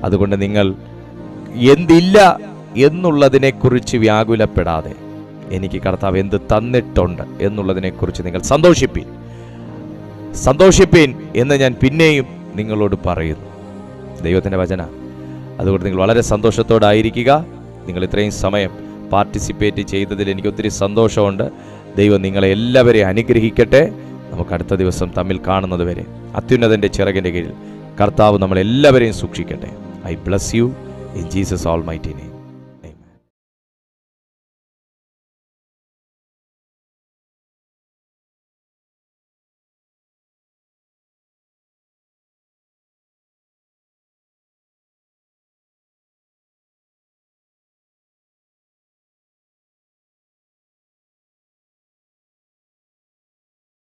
അതുകൊണ്ട് നിങ്ങൾ എന്തില്ല എന്നുള്ളതിനെക്കുറിച്ച് വ്യാകുലപ്പെടാതെ എനിക്ക് കർത്താവ് എന്ത് തന്നിട്ടുണ്ട് എന്നുള്ളതിനെക്കുറിച്ച് നിങ്ങൾ സന്തോഷിപ്പീൻ എന്ന് ഞാൻ പിന്നെയും നിങ്ങളോട് പറയുന്നു. ദൈവത്തിൻ്റെ വചന. അതുകൊണ്ട് നിങ്ങൾ വളരെ സന്തോഷത്തോടായിരിക്കുക. നിങ്ങൾ ഇത്രയും സമയം പാർട്ടിസിപ്പേറ്റ് ചെയ്തതിൽ എനിക്ക് ഒത്തിരി സന്തോഷമുണ്ട്. ദൈവം നിങ്ങളെ എല്ലാവരെയും അനുഗ്രഹിക്കട്ടെ. നമുക്ക് അടുത്ത ദിവസം തമ്മിൽ കാണുന്നത് വരെ അത്യുന്നതൻ്റെ ചിറകിൻ്റെ കീഴിൽ കർത്താവ് നമ്മളെല്ലാവരെയും സൂക്ഷിക്കട്ടെ. I bless you in Jesus almighty name.